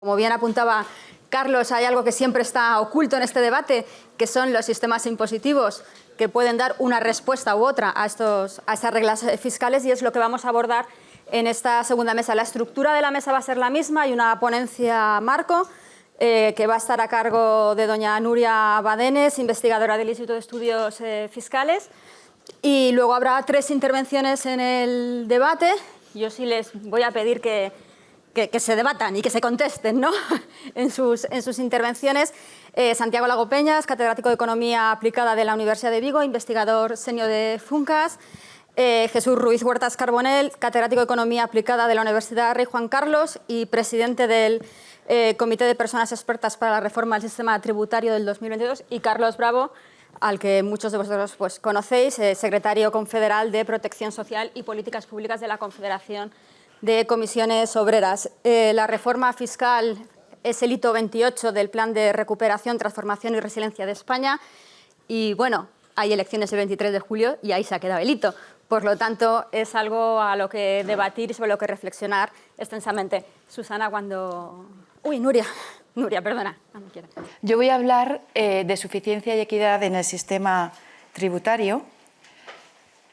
Como bien apuntaba Carlos, hay algo que siempre está oculto en este debate, que son los sistemas impositivos que pueden dar una respuesta u otra a estas reglas fiscales, y es lo que vamos a abordar en esta segunda mesa. La estructura de la mesa va a ser la misma. Hay una ponencia marco que va a estar a cargo de doña Nuria Badenes, investigadora del Instituto de Estudios Fiscales, y luego habrá 3 intervenciones en el debate. Yo sí les voy a pedir que se debatan y que se contesten, ¿no? en sus intervenciones. Santiago Lago Peñas, catedrático de Economía Aplicada de la Universidad de Vigo, investigador senior de Funcas. Jesús Ruiz Huertas Carbonell, catedrático de Economía Aplicada de la Universidad Rey Juan Carlos y presidente del Comité de Personas Expertas para la Reforma del Sistema Tributario del 2022. Y Carlos Bravo, al que muchos de vosotros pues, conocéis, secretario confederal de Protección Social y Políticas Públicas de la Confederación de Comisiones Obreras. La reforma fiscal es el hito 28 del Plan de Recuperación, Transformación y Resiliencia de España. Y bueno, hay elecciones el 23 de julio y ahí se ha quedado el hito. Por lo tanto, es algo a lo que debatir y sobre lo que reflexionar extensamente. Susana, cuando... Uy, Nuria, perdona. No quiero. Yo voy a hablar de suficiencia y equidad en el sistema tributario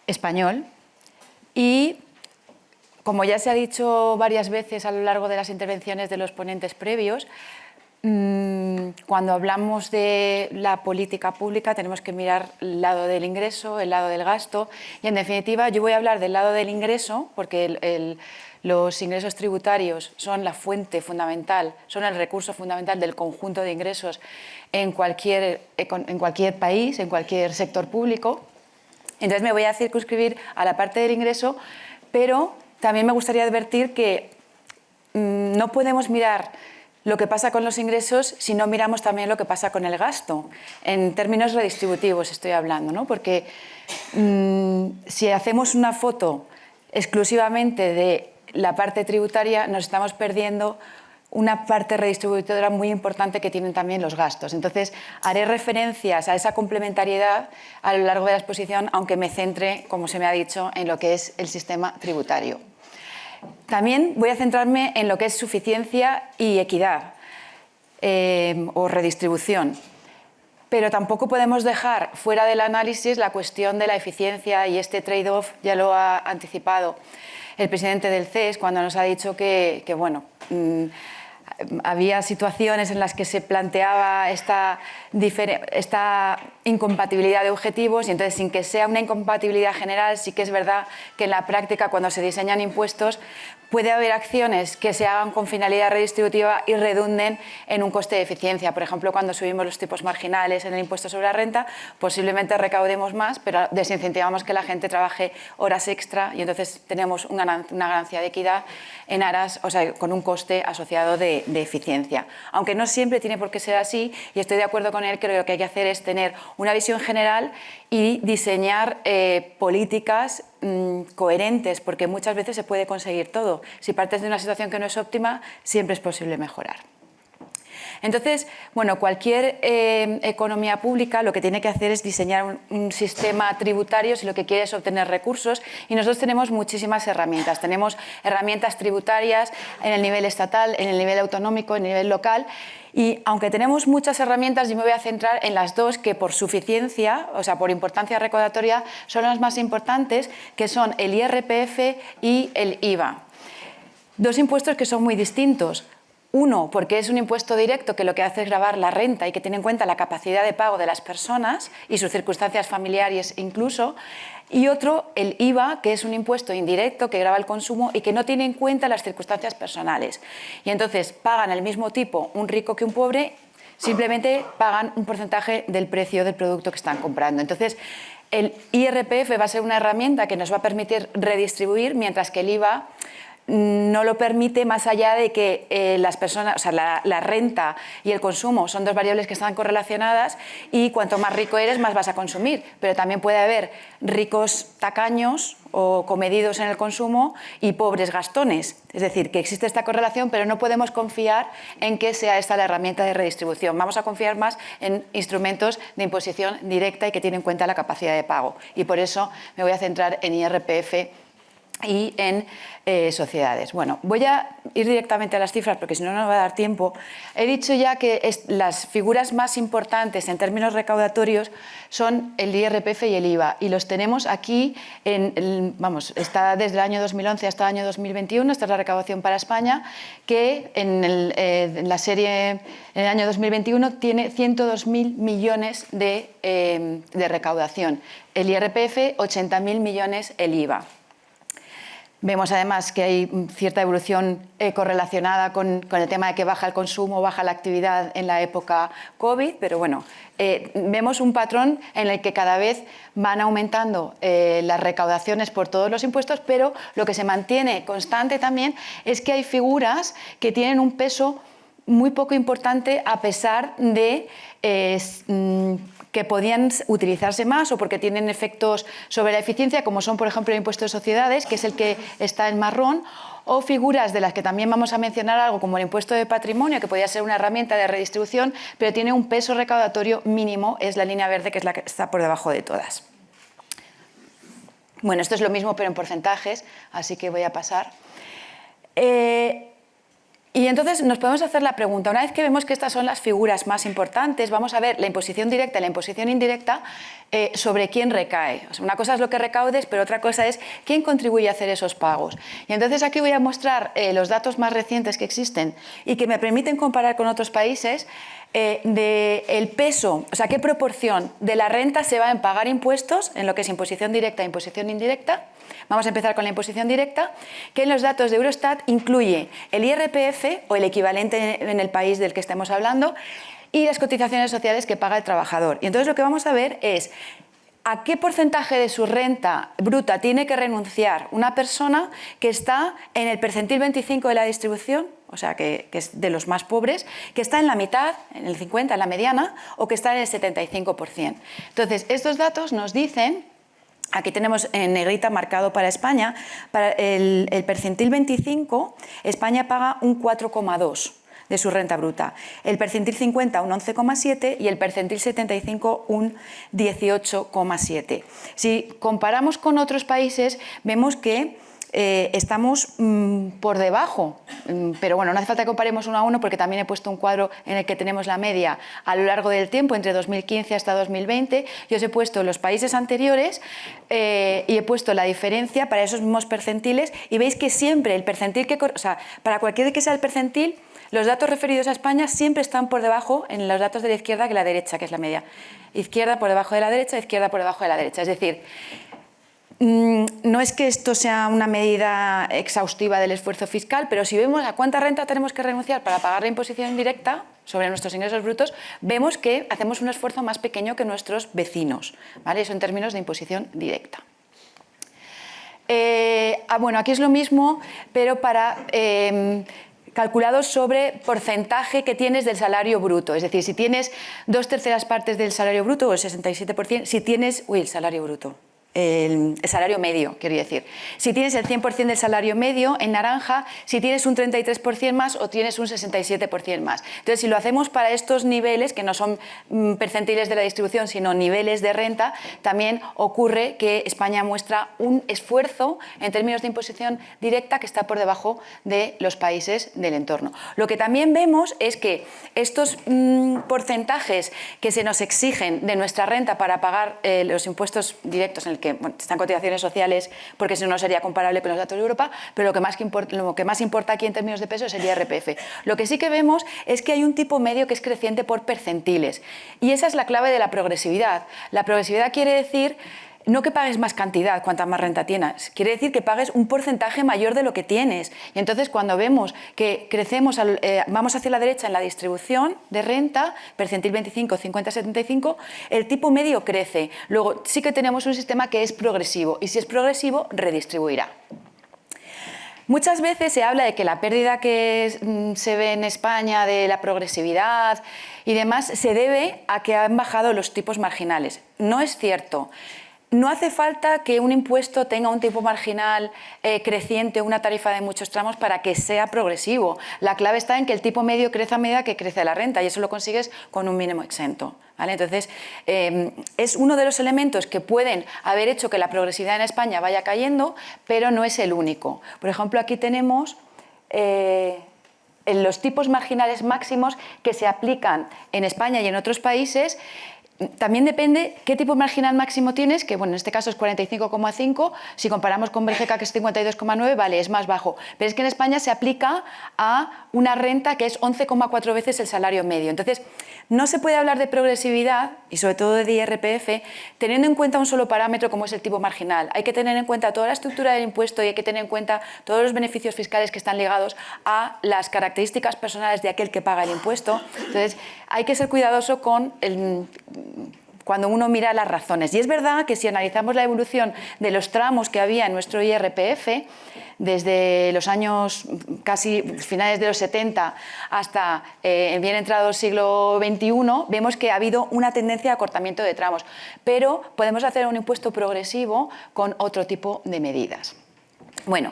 español y, como ya se ha dicho varias veces a lo largo de las intervenciones de los ponentes previos, cuando hablamos de la política pública tenemos que mirar el lado del ingreso, el lado del gasto, y en definitiva yo voy a hablar del lado del ingreso porque los ingresos tributarios son la fuente fundamental, son el recurso fundamental del conjunto de ingresos en cualquier país, en cualquier sector público. Entonces me voy a circunscribir a la parte del ingreso, pero también me gustaría advertir que no podemos mirar lo que pasa con los ingresos si no miramos también lo que pasa con el gasto. En términos redistributivos estoy hablando, ¿no? Porque si hacemos una foto exclusivamente de la parte tributaria, nos estamos perdiendo una parte redistributiva muy importante que tienen también los gastos. Entonces, haré referencias a esa complementariedad a lo largo de la exposición, aunque me centre, como se me ha dicho, en lo que es el sistema tributario. También voy a centrarme en lo que es suficiencia y equidad o redistribución. Pero tampoco podemos dejar fuera del análisis la cuestión de la eficiencia, y este trade-off ya lo ha anticipado el presidente del CES cuando nos ha dicho que bueno, había situaciones en las que se planteaba esta incompatibilidad de objetivos, y entonces, sin que sea una incompatibilidad general, sí que es verdad que en la práctica, cuando se diseñan impuestos, puede haber acciones que se hagan con finalidad redistributiva y redunden en un coste de eficiencia. Por ejemplo, cuando subimos los tipos marginales en el impuesto sobre la renta, posiblemente recaudemos más, pero desincentivamos que la gente trabaje horas extra, y entonces tenemos una ganancia de equidad en aras, o sea, con un coste asociado de eficiencia. Aunque no siempre tiene por qué ser así, y estoy de acuerdo con él, creo que lo que hay que hacer es tener una visión general y diseñar políticas coherentes, porque muchas veces se puede conseguir todo. Si partes de una situación que no es óptima, siempre es posible mejorar. Entonces, bueno, cualquier economía pública lo que tiene que hacer es diseñar un sistema tributario si lo que quiere es obtener recursos, y nosotros tenemos muchísimas herramientas. Tenemos herramientas tributarias en el nivel estatal, en el nivel autonómico, en el nivel local, y aunque tenemos muchas herramientas, yo me voy a centrar en las dos que por suficiencia, o sea, por importancia recaudatoria, son las más importantes, que son el IRPF y el IVA. Dos impuestos que son muy distintos. Uno, porque es un impuesto directo que lo que hace es gravar la renta y que tiene en cuenta la capacidad de pago de las personas y sus circunstancias familiares incluso. Y otro, el IVA, que es un impuesto indirecto que grava el consumo y que no tiene en cuenta las circunstancias personales. Y entonces pagan el mismo tipo un rico que un pobre, simplemente pagan un porcentaje del precio del producto que están comprando. Entonces, el IRPF va a ser una herramienta que nos va a permitir redistribuir, mientras que el IVA no lo permite, más allá de que las personas, o sea, la renta y el consumo son dos variables que están correlacionadas, y cuanto más rico eres, más vas a consumir. Pero también puede haber ricos tacaños o comedidos en el consumo y pobres gastones. Es decir, que existe esta correlación, pero no podemos confiar en que sea esta la herramienta de redistribución. Vamos a confiar más en instrumentos de imposición directa y que tienen en cuenta la capacidad de pago. Y por eso me voy a centrar en IRPF y en sociedades. Bueno, voy a ir directamente a las cifras porque si no, no me va a dar tiempo. He dicho ya que las figuras más importantes en recaudatorios son el IRPF y el IVA, y los tenemos aquí, está desde el año 2011 hasta el año 2021, esta es la recaudación para España, que en la serie en el año 2021 tiene 102.000 millones de recaudación, el IRPF 80.000 millones el IVA. Vemos además que hay cierta evolución correlacionada con el tema de que baja el consumo, baja la actividad en la época COVID, pero bueno, vemos un patrón en el que cada vez van aumentando las recaudaciones por todos los impuestos, pero lo que se mantiene constante también es que hay figuras que tienen un peso muy poco importante a pesar de que podían utilizarse más o porque tienen efectos sobre la eficiencia, como son, por ejemplo, el impuesto de sociedades, que es el que está en marrón, o figuras de las que también vamos a mencionar algo como el impuesto de patrimonio, que podría ser una herramienta de redistribución, pero tiene un peso recaudatorio mínimo, es la línea verde, que es la que está por debajo de todas. Bueno, esto es lo mismo, pero en porcentajes, así que voy a pasar. Y entonces nos podemos hacer la pregunta, una vez que vemos que estas son las figuras más importantes, vamos a ver la imposición directa y la imposición indirecta sobre quién recae. O sea, una cosa es lo que recaudes, pero otra cosa es quién contribuye a hacer esos pagos. Y entonces aquí voy a mostrar los datos más recientes que existen y que me permiten comparar con otros países del peso, o sea, qué proporción de la renta se va en pagar impuestos, en lo que es imposición directa e imposición indirecta. Vamos a empezar con la imposición directa, que en los datos de Eurostat incluye el IRPF, o el equivalente en el país del que estemos hablando, y las cotizaciones sociales que paga el trabajador. Y entonces lo que vamos a ver es a qué porcentaje de su renta bruta tiene que renunciar una persona que está en el percentil 25 de la distribución, o sea, que es de los más pobres, que está en la mitad, en el 50, en la mediana, o que está en el 75%. Entonces, estos datos nos dicen, aquí tenemos en negrita marcado para España, para el percentil 25, España paga un 4,2% de su renta bruta, el percentil 50 un 11,7% y el percentil 75 un 18,7%. Si comparamos con otros países, vemos que estamos por debajo, pero bueno, no hace falta que comparemos uno a uno porque también he puesto un cuadro en el que tenemos la media a lo largo del tiempo, entre 2015 hasta 2020. Yo os he puesto los países anteriores y he puesto la diferencia para esos mismos percentiles y veis que siempre el percentil o sea, para cualquier que sea el percentil, los datos referidos a España siempre están por debajo en los datos de la izquierda que la derecha, que es la media. Izquierda por debajo de la derecha, izquierda por debajo de la derecha. Es decir, no es que esto sea una medida exhaustiva del esfuerzo fiscal, pero si vemos a cuánta renta tenemos que renunciar para pagar la imposición indirecta sobre nuestros ingresos brutos, vemos que hacemos un esfuerzo más pequeño que nuestros vecinos, ¿vale? Eso en términos de imposición directa. Bueno, aquí es lo mismo, pero para calculado sobre porcentaje que tienes del salario bruto. Es decir, si tienes 2/3 partes del salario bruto, o el 67%, si tienes... el salario bruto. El salario medio, quiero decir. Si tienes el 100% del salario medio, en naranja, si tienes un 33% más o tienes un 67% más. Entonces, si lo hacemos para estos niveles, que no son percentiles de la distribución, sino niveles de renta, también ocurre que España muestra un esfuerzo en términos de imposición directa que está por debajo de los países del entorno. Lo que también vemos es que estos porcentajes que se nos exigen de nuestra renta para pagar los impuestos directos en el que están cotizaciones sociales, porque si no, no sería comparable con los datos de Europa, pero lo que más importa aquí en términos de peso es el IRPF. Lo que sí que vemos es que hay un tipo medio que es creciente por percentiles, y esa es la clave de la progresividad. La progresividad quiere decir no que pagues más cantidad cuanta más renta tienes, quiere decir que pagues un porcentaje mayor de lo que tienes. Y entonces cuando vemos que crecemos, vamos hacia la derecha en la distribución de renta, percentil 25, 50, 75, el tipo medio crece. Luego sí que tenemos un sistema que es progresivo, y si es progresivo, redistribuirá. Muchas veces se habla de que la pérdida que se ve en España de la progresividad y demás se debe a que han bajado los tipos marginales. No es cierto. No hace falta que un impuesto tenga un tipo marginal creciente, una tarifa de muchos tramos para que sea progresivo. La clave está en que el tipo medio crece a medida que crece la renta y eso lo consigues con un mínimo exento, ¿vale? Entonces, es uno de los elementos que pueden haber hecho que la progresividad en España vaya cayendo, pero no es el único. Por ejemplo, aquí tenemos los tipos marginales máximos que se aplican en España y en otros países. También depende qué tipo marginal máximo tienes, que bueno, en este caso es 45,5, si comparamos con Bélgica que es 52,9, vale, es más bajo. Pero es que en España se aplica a una renta que es 11,4 veces el salario medio. Entonces, no se puede hablar de progresividad, y sobre todo de IRPF, teniendo en cuenta un solo parámetro como es el tipo marginal. Hay que tener en cuenta toda la estructura del impuesto y hay que tener en cuenta todos los beneficios fiscales que están ligados a las características personales de aquel que paga el impuesto. Entonces, hay que ser cuidadoso con cuando uno mira las razones. Y es verdad que si analizamos la evolución de los tramos que había en nuestro IRPF, desde los años casi finales de los 70 hasta bien entrado el siglo XXI, vemos que ha habido una tendencia de acortamiento de tramos, pero podemos hacer un impuesto progresivo con otro tipo de medidas. Bueno,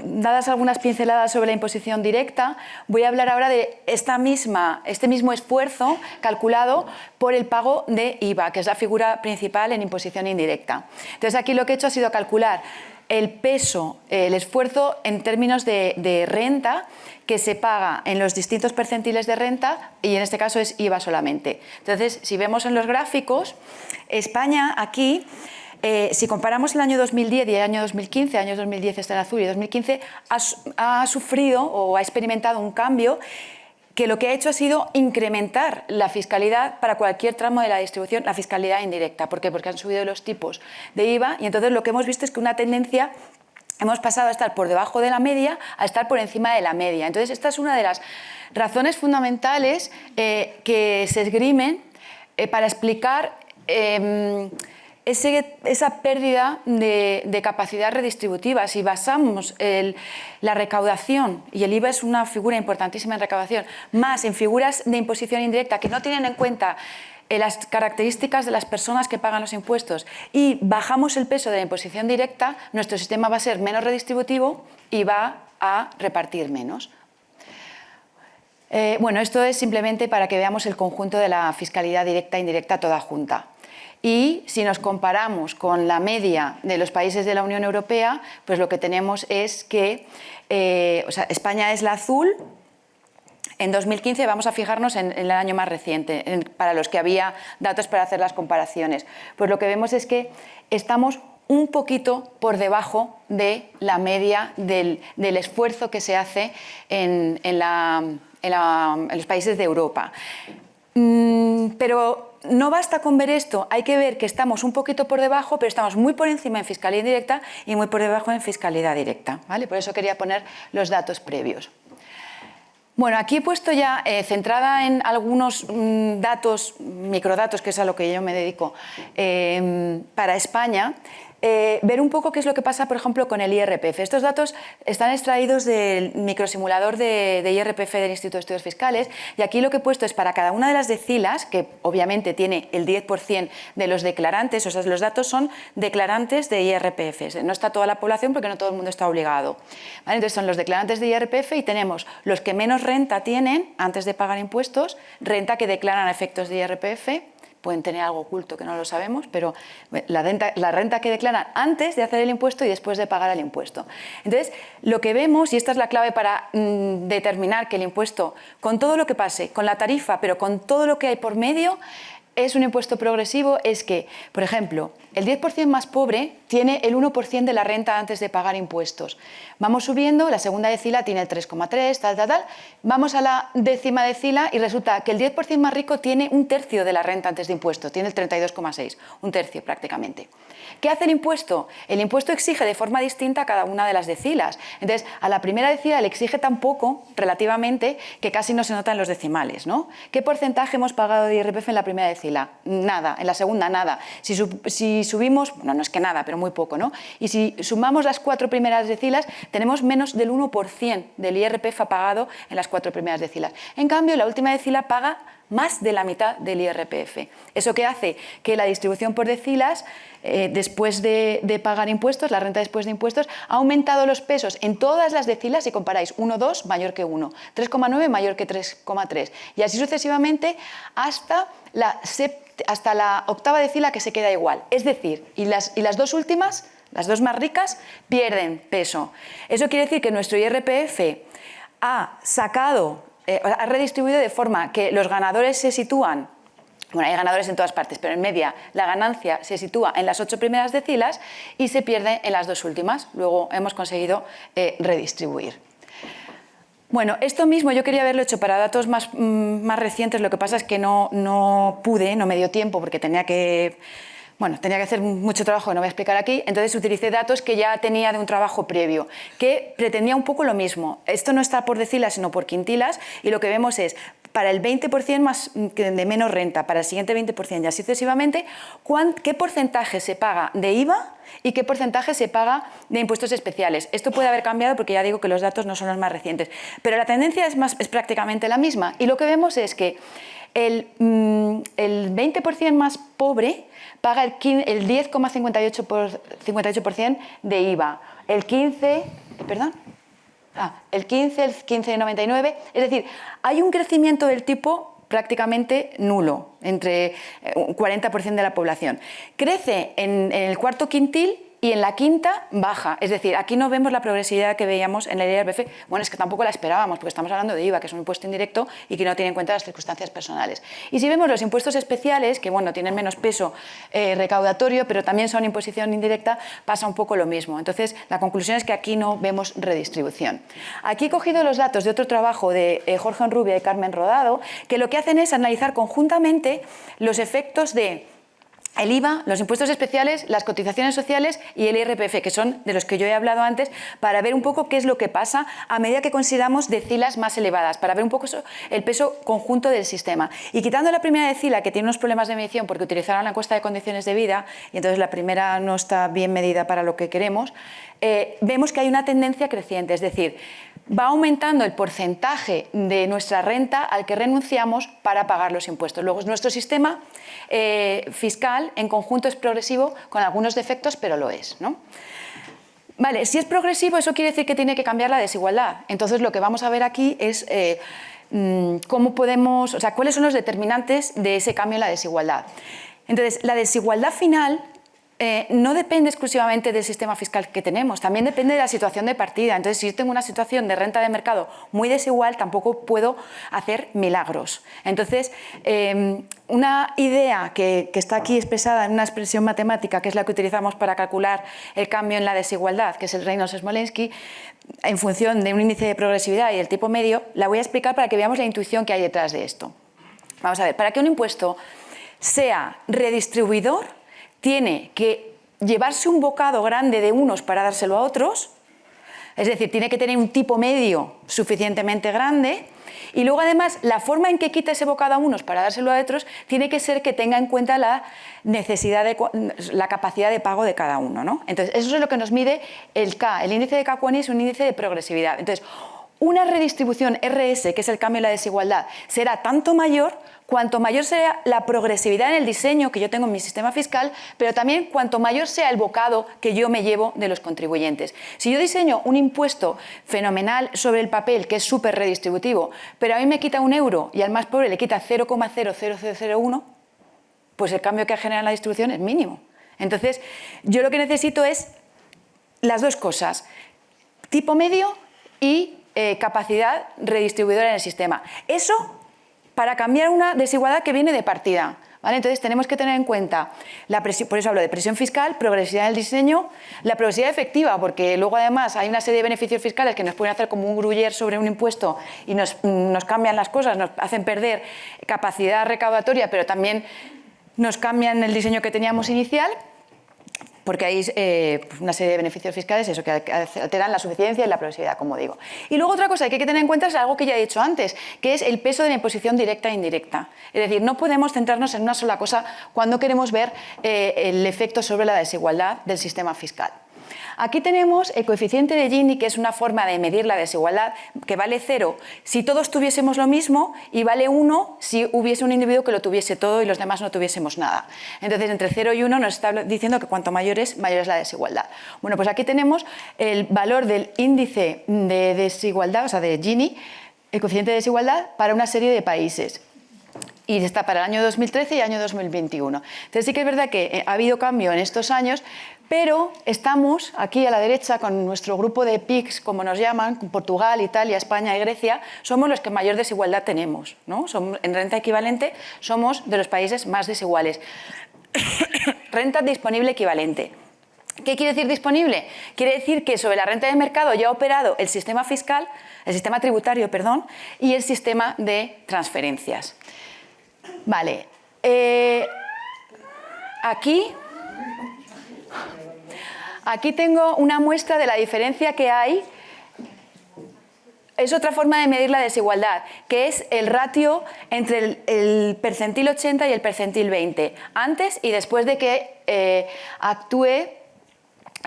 dadas algunas pinceladas sobre la imposición directa, voy a hablar ahora de este mismo esfuerzo calculado por el pago de IVA, que es la figura principal en imposición indirecta. Entonces, aquí lo que he hecho ha sido calcular el peso, el esfuerzo en términos de renta que se paga en los distintos percentiles de renta y en este caso es IVA solamente. Entonces, si vemos en los gráficos, España aquí, si comparamos el año 2010 y el año 2015, el año 2010 está en azul y 2015 ha sufrido o ha experimentado un cambio que lo que ha hecho ha sido incrementar la fiscalidad para cualquier tramo de la distribución, la fiscalidad indirecta. ¿Por qué? Porque han subido los tipos de IVA y entonces lo que hemos visto es que una tendencia, hemos pasado a estar por debajo de la media a estar por encima de la media. Entonces esta es una de las razones fundamentales que se esgrimen para explicar esa pérdida de capacidad redistributiva. Si basamos la recaudación, y el IVA es una figura importantísima en recaudación, más en figuras de imposición indirecta que no tienen en cuenta las características de las personas que pagan los impuestos y bajamos el peso de la imposición directa, nuestro sistema va a ser menos redistributivo y va a repartir menos. Bueno, esto es simplemente para que veamos el conjunto de la fiscalidad directa e indirecta toda junta. Y si nos comparamos con la media de los países de la Unión Europea, pues lo que tenemos es que España es la azul. En 2015 vamos a fijarnos en el año más reciente, para los que había datos para hacer las comparaciones. Pues lo que vemos es que estamos un poquito por debajo de la media del esfuerzo que se hace en los países de Europa. Pero no basta con ver esto, hay que ver que estamos un poquito por debajo, pero estamos muy por encima en fiscalidad indirecta y muy por debajo en fiscalidad directa, ¿vale? Por eso quería poner los datos previos. Bueno, aquí he puesto ya, centrada en algunos datos, microdatos, que es a lo que yo me dedico, para España, ver un poco qué es lo que pasa, por ejemplo, con el IRPF. Estos datos están extraídos del microsimulador de IRPF del Instituto de Estudios Fiscales y aquí lo que he puesto es para cada una de las decilas, que obviamente tiene el 10% de los declarantes, o sea, los datos son declarantes de IRPF. No está toda la población porque no todo el mundo está obligado, ¿vale? Entonces son los declarantes de IRPF y tenemos los que menos renta tienen antes de pagar impuestos, renta que declaran a efectos de IRPF, pueden tener algo oculto que no lo sabemos, pero la renta que declaran antes de hacer el impuesto y después de pagar el impuesto. Entonces, lo que vemos, y esta es la clave para determinar que el impuesto, con todo lo que pase, con la tarifa, pero con todo lo que hay por medio, es un impuesto progresivo, es que, por ejemplo, el 10% más pobre tiene el 1% de la renta antes de pagar impuestos. Vamos subiendo, la segunda decila tiene el 3,3, tal. Vamos a la décima decila y resulta que el 10% más rico tiene un tercio de la renta antes de impuestos, tiene el 32,6, un tercio prácticamente. ¿Qué hace el impuesto? El impuesto exige de forma distinta a cada una de las decilas. Entonces, a la primera decila le exige tan poco, relativamente, que casi no se nota en los decimales, ¿no? ¿Qué porcentaje hemos pagado de IRPF en la primera decila? Nada. En la segunda, nada. Si subimos, bueno, no es que nada, pero muy poco, ¿no? Y si sumamos las 4 primeras decilas, tenemos menos del 1% del IRPF pagado en las 4 primeras decilas. En cambio, la última decila paga más de la mitad del IRPF. Eso que hace que la distribución por decilas, después de pagar impuestos, la renta después de impuestos, ha aumentado los pesos en todas las decilas si comparáis 1,2 mayor que 1, 3,9 mayor que 3,3 y así sucesivamente hasta la octava decila que se queda igual. Es decir, y las dos últimas, las dos más ricas, pierden peso. Eso quiere decir que nuestro IRPF ha redistribuido de forma que los ganadores se sitúan. Bueno, hay ganadores en todas partes, pero en media la ganancia se sitúa en las 8 primeras decilas y se pierde en las 2 últimas. Luego hemos conseguido redistribuir. Bueno, esto mismo yo quería haberlo hecho para datos más recientes, lo que pasa es que no pude, no me dio tiempo porque tenía que hacer mucho trabajo que no voy a explicar aquí, entonces utilicé datos que ya tenía de un trabajo previo, que pretendía un poco lo mismo. Esto no está por decilas, sino por quintilas, y lo que vemos es, para el 20% de menos renta, para el siguiente 20% y así sucesivamente, qué porcentaje se paga de IVA y qué porcentaje se paga de impuestos especiales. Esto puede haber cambiado porque ya digo que los datos no son los más recientes, pero la tendencia es prácticamente la misma, y lo que vemos es que el 20% más pobre paga el 10,58% de IVA, el 15,99%, es decir, hay un crecimiento del tipo prácticamente nulo, entre un 40% de la población. Crece en el cuarto quintil y en la quinta baja, es decir, aquí no vemos la progresividad que veíamos en el IRPF, bueno, es que tampoco la esperábamos, porque estamos hablando de IVA, que es un impuesto indirecto y que no tiene en cuenta las circunstancias personales. Y si vemos los impuestos especiales, que bueno, tienen menos peso recaudatorio, pero también son imposición indirecta, pasa un poco lo mismo. Entonces, la conclusión es que aquí no vemos redistribución. Aquí he cogido los datos de otro trabajo de Jorge Onrubia y Carmen Rodado, que lo que hacen es analizar conjuntamente los efectos de el IVA, los impuestos especiales, las cotizaciones sociales y el IRPF, que son de los que yo he hablado antes, para ver un poco qué es lo que pasa a medida que consideramos decilas más elevadas, para ver un poco el peso conjunto del sistema. Y quitando la primera decila, que tiene unos problemas de medición porque utilizaron la encuesta de condiciones de vida, y entonces la primera no está bien medida para lo que queremos, vemos que hay una tendencia creciente, es decir, va aumentando el porcentaje de nuestra renta al que renunciamos para pagar los impuestos. Luego, nuestro sistema fiscal en conjunto es progresivo, con algunos defectos, pero lo es, ¿no? Vale, si es progresivo, eso quiere decir que tiene que cambiar la desigualdad. Entonces, lo que vamos a ver aquí es cómo podemos, cuáles son los determinantes de ese cambio en la desigualdad. Entonces, la desigualdad final no depende exclusivamente del sistema fiscal que tenemos, también depende de la situación de partida. Entonces, si yo tengo una situación de renta de mercado muy desigual, tampoco puedo hacer milagros. Entonces, una idea que está aquí expresada en una expresión matemática, que es la que utilizamos para calcular el cambio en la desigualdad, que es el Reynolds-Smolensky, en función de un índice de progresividad y el tipo medio, la voy a explicar para que veamos la intuición que hay detrás de esto. Vamos a ver, para que un impuesto sea redistribuidor, tiene que llevarse un bocado grande de unos para dárselo a otros, es decir, tiene que tener un tipo medio suficientemente grande, y luego además la forma en que quita ese bocado a unos para dárselo a otros tiene que ser que tenga en cuenta la capacidad de pago de cada uno, ¿no? Entonces, eso es lo que nos mide el K. El índice de K-Kwani es un índice de progresividad. Entonces, una redistribución RS, que es el cambio en la desigualdad, será tanto mayor cuanto mayor sea la progresividad en el diseño que yo tengo en mi sistema fiscal, pero también cuanto mayor sea el bocado que yo me llevo de los contribuyentes. Si yo diseño un impuesto fenomenal sobre el papel, que es súper redistributivo, pero a mí me quita €1 y al más pobre le quita 0,00001, pues el cambio que genera en la distribución es mínimo. Entonces, yo lo que necesito es las dos cosas, tipo medio y capacidad redistribuidora en el sistema. Eso para cambiar una desigualdad que viene de partida, ¿vale? Entonces tenemos que tener en cuenta la presión, por eso hablo de presión fiscal, progresividad en el diseño, la progresividad efectiva, porque luego además hay una serie de beneficios fiscales que nos pueden hacer como un gruyer sobre un impuesto y nos cambian las cosas, nos hacen perder capacidad recaudatoria, pero también nos cambian el diseño que teníamos inicial, porque hay una serie de beneficios fiscales eso, que alteran la suficiencia y la progresividad, como digo. Y luego otra cosa que hay que tener en cuenta es algo que ya he dicho antes, que es el peso de la imposición directa e indirecta. Es decir, no podemos centrarnos en una sola cosa cuando queremos ver el efecto sobre la desigualdad del sistema fiscal. Aquí tenemos el coeficiente de Gini, que es una forma de medir la desigualdad, que vale 0 si todos tuviésemos lo mismo y vale 1 si hubiese un individuo que lo tuviese todo y los demás no tuviésemos nada. Entonces, entre 0 y 1 nos está diciendo que cuanto mayor es la desigualdad. Bueno, pues aquí tenemos el valor del índice de desigualdad, o sea, de Gini, el coeficiente de desigualdad para una serie de países. Y está para el año 2013 y el año 2021. Entonces sí que es verdad que ha habido cambio en estos años, pero estamos aquí a la derecha con nuestro grupo de PIGS, como nos llaman, Portugal, Italia, España y Grecia, somos los que mayor desigualdad tenemos, ¿no? En renta equivalente somos de los países más desiguales. Renta disponible equivalente. ¿Qué quiere decir disponible? Quiere decir que sobre la renta de mercado ya ha operado el sistema fiscal, el sistema tributario, perdón, y el sistema de transferencias. Vale, aquí tengo una muestra de la diferencia que hay. Es otra forma de medir la desigualdad, que es el ratio entre el percentil 80 y el percentil 20, antes y después de que actúe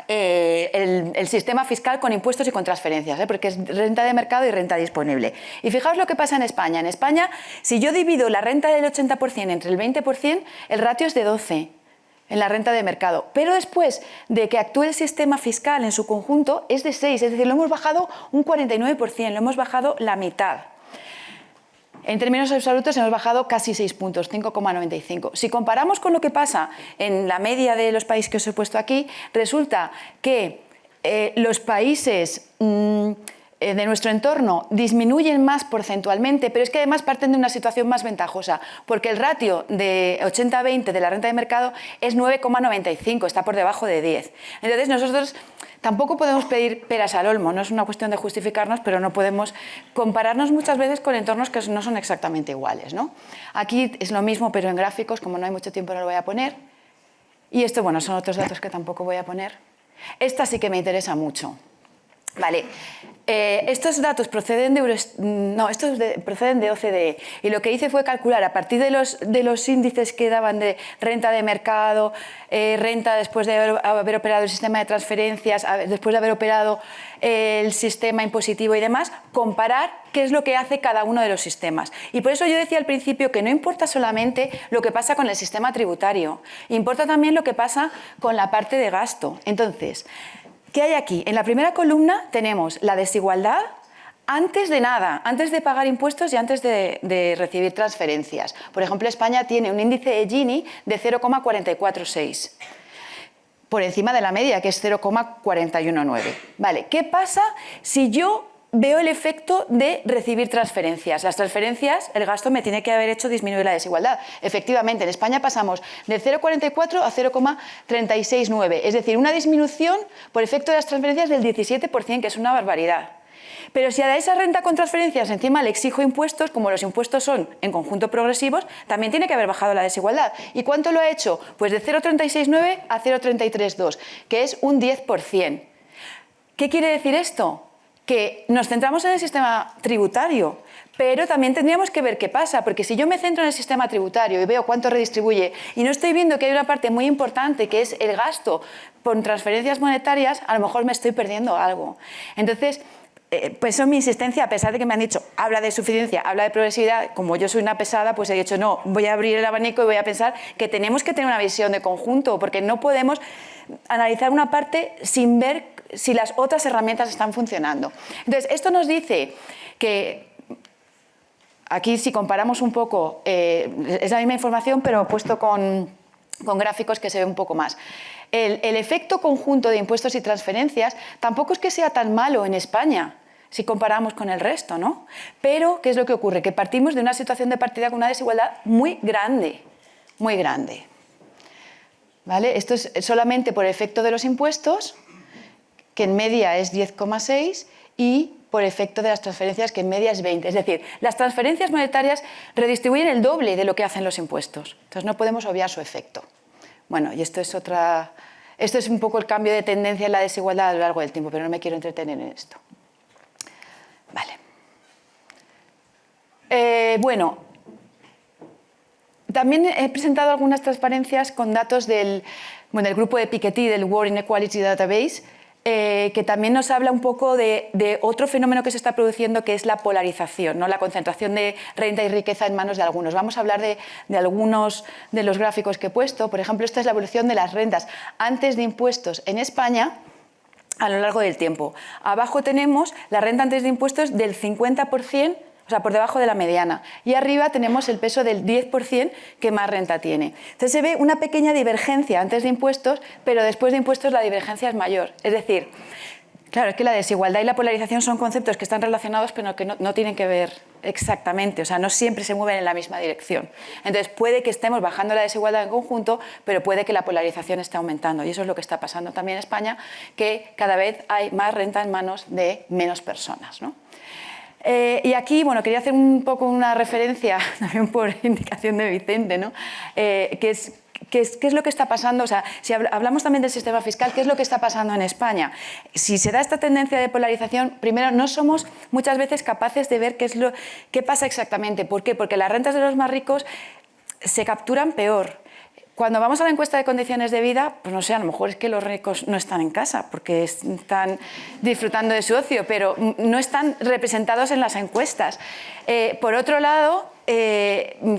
el sistema fiscal con impuestos y con transferencias, porque es renta de mercado y renta disponible. Y fijaos lo que pasa en España. En España, si yo divido la renta del 80% entre el 20%, el ratio es de 12 en la renta de mercado. Pero después de que actúe el sistema fiscal en su conjunto, es de 6, es decir, lo hemos bajado un 49%, lo hemos bajado la mitad. En términos absolutos hemos bajado casi 6 puntos, 5,95. Si comparamos con lo que pasa en la media de los países que os he puesto aquí, resulta que los países de nuestro entorno disminuyen más porcentualmente, pero es que además parten de una situación más ventajosa, porque el ratio de 80-20 de la renta de mercado es 9,95, está por debajo de 10. Entonces nosotros tampoco podemos pedir peras al olmo, no es una cuestión de justificarnos, pero no podemos compararnos muchas veces con entornos que no son exactamente iguales, ¿no? Aquí es lo mismo, pero en gráficos, como no hay mucho tiempo no lo voy a poner. Y esto, bueno, son otros datos que tampoco voy a poner. Esta sí que me interesa mucho. Vale, estos datos proceden proceden de OCDE, y lo que hice fue calcular a partir de los índices que daban de renta de mercado, renta después de haber operado el sistema de transferencias, después de haber operado el sistema impositivo y demás, comparar qué es lo que hace cada uno de los sistemas. Y por eso yo decía al principio que no importa solamente lo que pasa con el sistema tributario, importa también lo que pasa con la parte de gasto. Entonces, ¿qué hay aquí? En la primera columna tenemos la desigualdad antes de nada, antes de pagar impuestos y antes de recibir transferencias. Por ejemplo, España tiene un índice de Gini de 0,446, por encima de la media, que es 0,419. Vale, ¿qué pasa si yo veo el efecto de recibir transferencias? Las transferencias, el gasto me tiene que haber hecho disminuir la desigualdad. Efectivamente, en España pasamos de 0,44 a 0,369, es decir, una disminución por efecto de las transferencias del 17%, que es una barbaridad. Pero si a esa renta con transferencias encima le exijo impuestos, como los impuestos son en conjunto progresivos, también tiene que haber bajado la desigualdad. ¿Y cuánto lo ha hecho? Pues de 0,369 a 0,332, que es un 10%. ¿Qué quiere decir esto? Que nos centramos en el sistema tributario, pero también tendríamos que ver qué pasa, porque si yo me centro en el sistema tributario y veo cuánto redistribuye y no estoy viendo que hay una parte muy importante que es el gasto por transferencias monetarias, a lo mejor me estoy perdiendo algo. Entonces, pues eso es mi insistencia, a pesar de que me han dicho, habla de suficiencia, habla de progresividad, como yo soy una pesada, pues he dicho, no, voy a abrir el abanico y voy a pensar que tenemos que tener una visión de conjunto, porque no podemos analizar una parte sin ver si las otras herramientas están funcionando. Entonces, esto nos dice que, aquí si comparamos un poco, es la misma información, pero puesto con gráficos que se ve un poco más. El efecto conjunto de impuestos y transferencias tampoco es que sea tan malo en España, si comparamos con el resto, ¿no? Pero, ¿qué es lo que ocurre? Que partimos de una situación de partida con una desigualdad muy grande, muy grande. ¿Vale? Esto es solamente por efecto de los impuestos, que en media es 10,6, y por efecto de las transferencias, que en media es 20. Es decir, las transferencias monetarias redistribuyen el doble de lo que hacen los impuestos. Entonces no podemos obviar su efecto. Bueno, y esto es un poco el cambio de tendencia en la desigualdad a lo largo del tiempo, pero no me quiero entretener en esto. Vale. Bueno, también he presentado algunas transparencias con datos del bueno, del grupo de Piketty, del World Inequality Database, que también nos habla un poco de otro fenómeno que se está produciendo, que es la polarización, ¿no? La concentración de renta y riqueza en manos de algunos. Vamos a hablar de algunos de los gráficos que he puesto. Por ejemplo, esta es la evolución de las rentas antes de impuestos en España a lo largo del tiempo. Abajo tenemos la renta antes de impuestos del 50%, o sea, por debajo de la mediana. Y arriba tenemos el peso del 10% que más renta tiene. Entonces se ve una pequeña divergencia antes de impuestos, pero después de impuestos la divergencia es mayor. Es decir, claro, es que la desigualdad y la polarización son conceptos que están relacionados, pero que no tienen que ver exactamente. O sea, no siempre se mueven en la misma dirección. Entonces puede que estemos bajando la desigualdad en conjunto, pero puede que la polarización esté aumentando. Y eso es lo que está pasando también en España, que cada vez hay más renta en manos de menos personas, ¿no? Y aquí, bueno, quería hacer un poco una referencia, también por indicación de Vicente, ¿no? ¿Qué es lo que está pasando? O sea, si hablamos también del sistema fiscal, ¿qué es lo que está pasando en España? Si se da esta tendencia de polarización, primero, no somos muchas veces capaces de ver qué pasa exactamente. ¿Por qué? Porque las rentas de los más ricos se capturan peor. Cuando vamos a la encuesta de condiciones de vida, pues no sé, a lo mejor es que los ricos no están en casa porque están disfrutando de su ocio, pero no están representados en las encuestas. Por otro lado,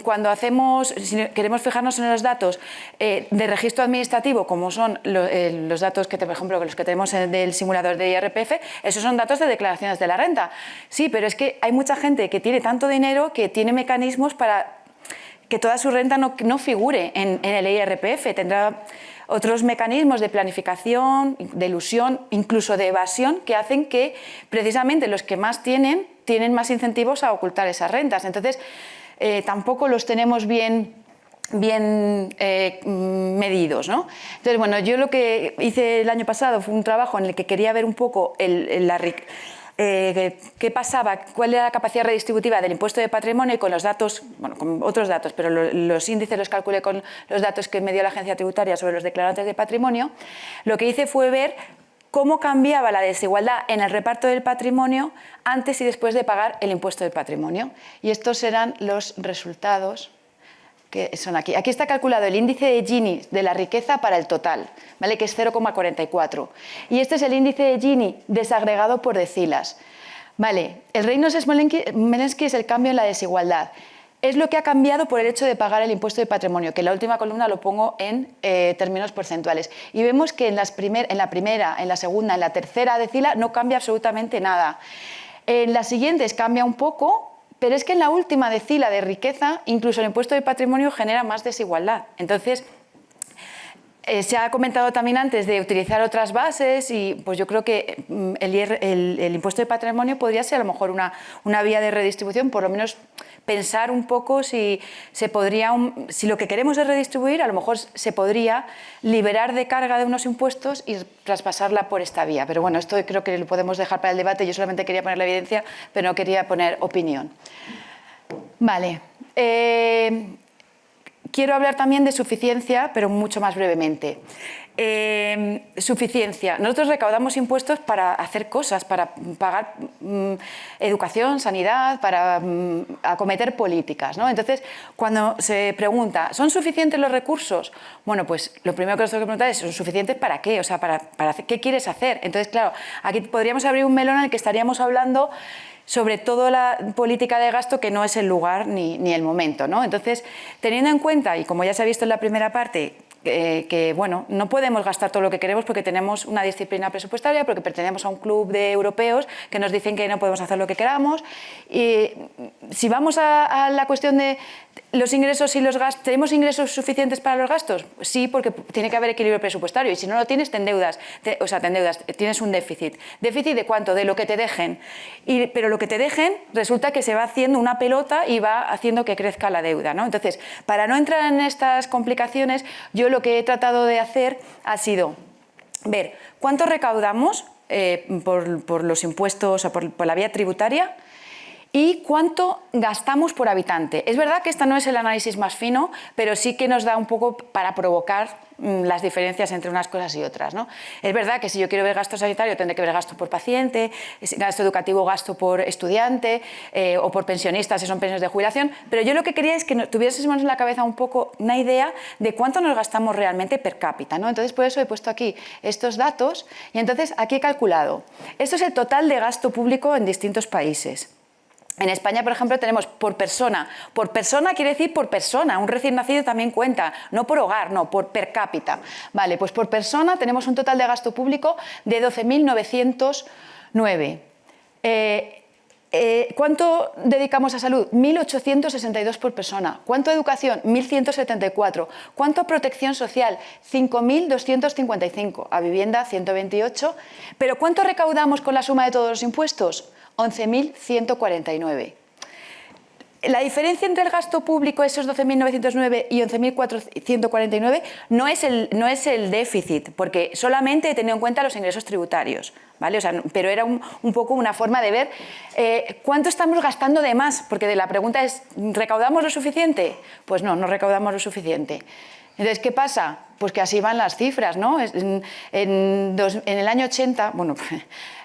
cuando si queremos fijarnos en los datos de registro administrativo, como son los datos que, por ejemplo, los que tenemos del simulador de IRPF, esos son datos de declaraciones de la renta. Sí, pero es que hay mucha gente que tiene tanto dinero que tiene mecanismos para que toda su renta no figure en el IRPF. Tendrá otros mecanismos de planificación, de ilusión, incluso de evasión, que hacen que precisamente los que más tienen más incentivos a ocultar esas rentas. Entonces, tampoco los tenemos bien medidos, ¿no? Entonces, bueno, yo lo que hice el año pasado fue un trabajo en el que quería ver un poco qué pasaba, cuál era la capacidad redistributiva del impuesto de patrimonio, y con los datos, bueno, con otros datos, pero los índices los calculé con los datos que me dio la agencia tributaria sobre los declarantes de patrimonio. Lo que hice fue ver cómo cambiaba la desigualdad en el reparto del patrimonio antes y después de pagar el impuesto de patrimonio. Y estos serán los resultados que son aquí. Aquí está calculado el índice de Gini de la riqueza para el total, ¿vale? Que es 0,44. Y este es el índice de Gini desagregado por decilas. Vale, el Reynolds-Smolensky es el cambio en la desigualdad. Es lo que ha cambiado por el hecho de pagar el impuesto de patrimonio, que en la última columna lo pongo en términos porcentuales. Y vemos que en la primera, en la segunda, en la tercera decila no cambia absolutamente nada. En las siguientes cambia un poco, pero es que en la última decila de riqueza, incluso el impuesto de patrimonio genera más desigualdad. Entonces, se ha comentado también antes de utilizar otras bases, y pues yo creo que el impuesto de patrimonio podría ser a lo mejor una vía de redistribución, por lo menos pensar un poco si lo que queremos es redistribuir, a lo mejor se podría liberar de carga de unos impuestos y traspasarla por esta vía. Pero bueno, esto creo que lo podemos dejar para el debate. Yo solamente quería poner la evidencia, pero no quería poner opinión. Vale. Quiero hablar también de suficiencia, pero mucho más brevemente. Suficiencia. Nosotros recaudamos impuestos para hacer cosas, para pagar educación, sanidad, para acometer políticas, ¿no? Entonces, cuando se pregunta, ¿son suficientes los recursos? Bueno, pues lo primero que nos tengo que preguntar es, ¿son suficientes para qué? O sea, ¿para qué quieres hacer? Entonces, claro, aquí podríamos abrir un melón en el que estaríamos hablando sobre todo la política de gasto, que no es el lugar ni el momento, ¿no? Entonces, teniendo en cuenta, y como ya se ha visto en la primera parte, que bueno, no podemos gastar todo lo que queremos porque tenemos una disciplina presupuestaria, porque pertenecemos a un club de europeos que nos dicen que no podemos hacer lo que queramos. Y si vamos a la cuestión de los ingresos y los gastos, ¿tenemos ingresos suficientes para los gastos? Sí, porque tiene que haber equilibrio presupuestario, y si no lo tienes, te endeudas, tienes un déficit. ¿Déficit de cuánto? De lo que te dejen. Pero lo que te dejen resulta que se va haciendo una pelota y va haciendo que crezca la deuda, ¿no? Entonces, para no entrar en estas complicaciones, yo lo que he tratado de hacer ha sido ver cuánto recaudamos por los impuestos o por la vía tributaria, y cuánto gastamos por habitante. Es verdad que este no es el análisis más fino, pero sí que nos da un poco para provocar las diferencias entre unas cosas y otras, ¿no? Es verdad que si yo quiero ver gasto sanitario tendré que ver gasto por paciente, gasto educativo, gasto por estudiante o por pensionistas si son pensiones de jubilación, pero yo lo que quería es que tuviésemos en la cabeza un poco una idea de cuánto nos gastamos realmente per cápita, ¿no? Entonces por eso he puesto aquí estos datos y entonces aquí he calculado. Esto es el total de gasto público en distintos países. En España, por ejemplo, tenemos por persona quiere decir por persona, un recién nacido también cuenta, no por hogar, no, por per cápita. Vale, pues por persona tenemos un total de gasto público de 12.909. ¿Cuánto dedicamos a salud? 1.862 por persona. ¿Cuánto a educación? 1.174. ¿Cuánto a protección social? 5.255. A vivienda, 128. ¿Pero cuánto recaudamos con la suma de todos los impuestos? 11.149. La diferencia entre el gasto público, esos 12.909 y 11.449, no es el déficit, porque solamente he tenido en cuenta los ingresos tributarios, ¿vale? O sea, pero era un poco una forma de ver cuánto estamos gastando de más, porque la pregunta es, ¿recaudamos lo suficiente? Pues no, no recaudamos lo suficiente. Entonces, ¿qué pasa? Pues que así van las cifras, ¿no? En el año 80, bueno,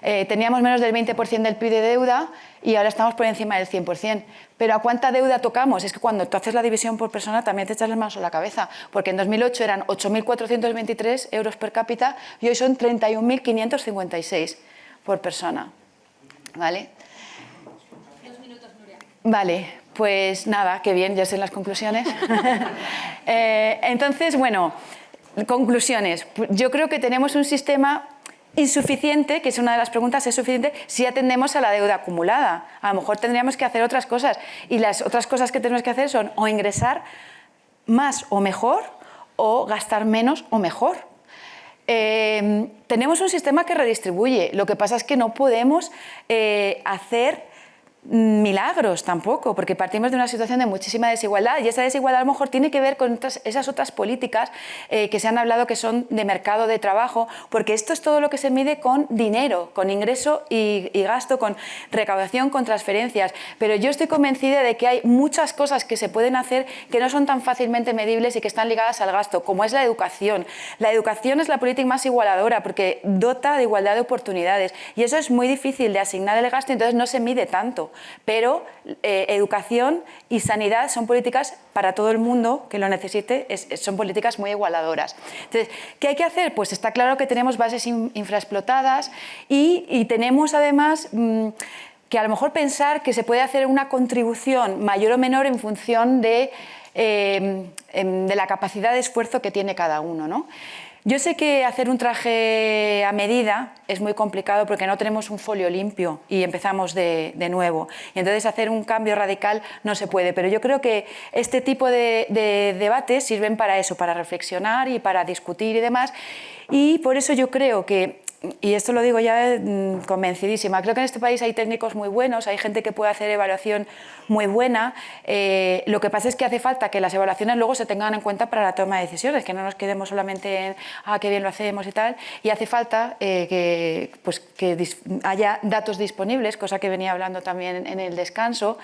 teníamos menos del 20% del PIB de deuda y ahora estamos por encima del 100%. ¿Pero a cuánta deuda tocamos? Es que cuando tú haces la división por persona también te echas las manos a la cabeza, porque en 2008 eran 8.423 euros per cápita y hoy son 31.556 por persona, ¿vale? 2 minutos, Nuria. Vale. Pues nada, qué bien, ya sé las conclusiones. Entonces, bueno, conclusiones. Yo creo que tenemos un sistema insuficiente, que es una de las preguntas, ¿es suficiente si atendemos a la deuda acumulada? A lo mejor tendríamos que hacer otras cosas y las otras cosas que tenemos que hacer son o ingresar más o mejor o gastar menos o mejor. Tenemos un sistema que redistribuye, lo que pasa es que no podemos hacer milagros tampoco, porque partimos de una situación de muchísima desigualdad y esa desigualdad a lo mejor tiene que ver con esas otras políticas que se han hablado que son de mercado de trabajo, porque esto es todo lo que se mide con dinero, con ingreso y gasto, con recaudación, con transferencias, pero yo estoy convencida de que hay muchas cosas que se pueden hacer que no son tan fácilmente medibles y que están ligadas al gasto, como es la educación. La educación es la política más igualadora porque dota de igualdad de oportunidades y eso es muy difícil de asignar el gasto, entonces no se mide tanto. Pero educación y sanidad son políticas para todo el mundo que lo necesite, son políticas muy igualadoras. Entonces, ¿qué hay que hacer? Pues está claro que tenemos bases infraexplotadas y tenemos además que a lo mejor pensar que se puede hacer una contribución mayor o menor en función de la capacidad de esfuerzo que tiene cada uno, ¿no? Yo sé que hacer un traje a medida es muy complicado porque no tenemos un folio limpio y empezamos de nuevo. Y entonces hacer un cambio radical no se puede. Pero yo creo que este tipo de debates sirven para eso, para reflexionar y para discutir y demás. Y por eso yo creo que, y esto lo digo ya convencidísima, creo que en este país hay técnicos muy buenos, hay gente que puede hacer evaluación muy buena. Lo que pasa es que hace falta que las evaluaciones luego se tengan en cuenta para la toma de decisiones, que no nos quedemos solamente en qué bien lo hacemos y tal, y hace falta que haya datos disponibles, cosa que venía hablando también en el descanso.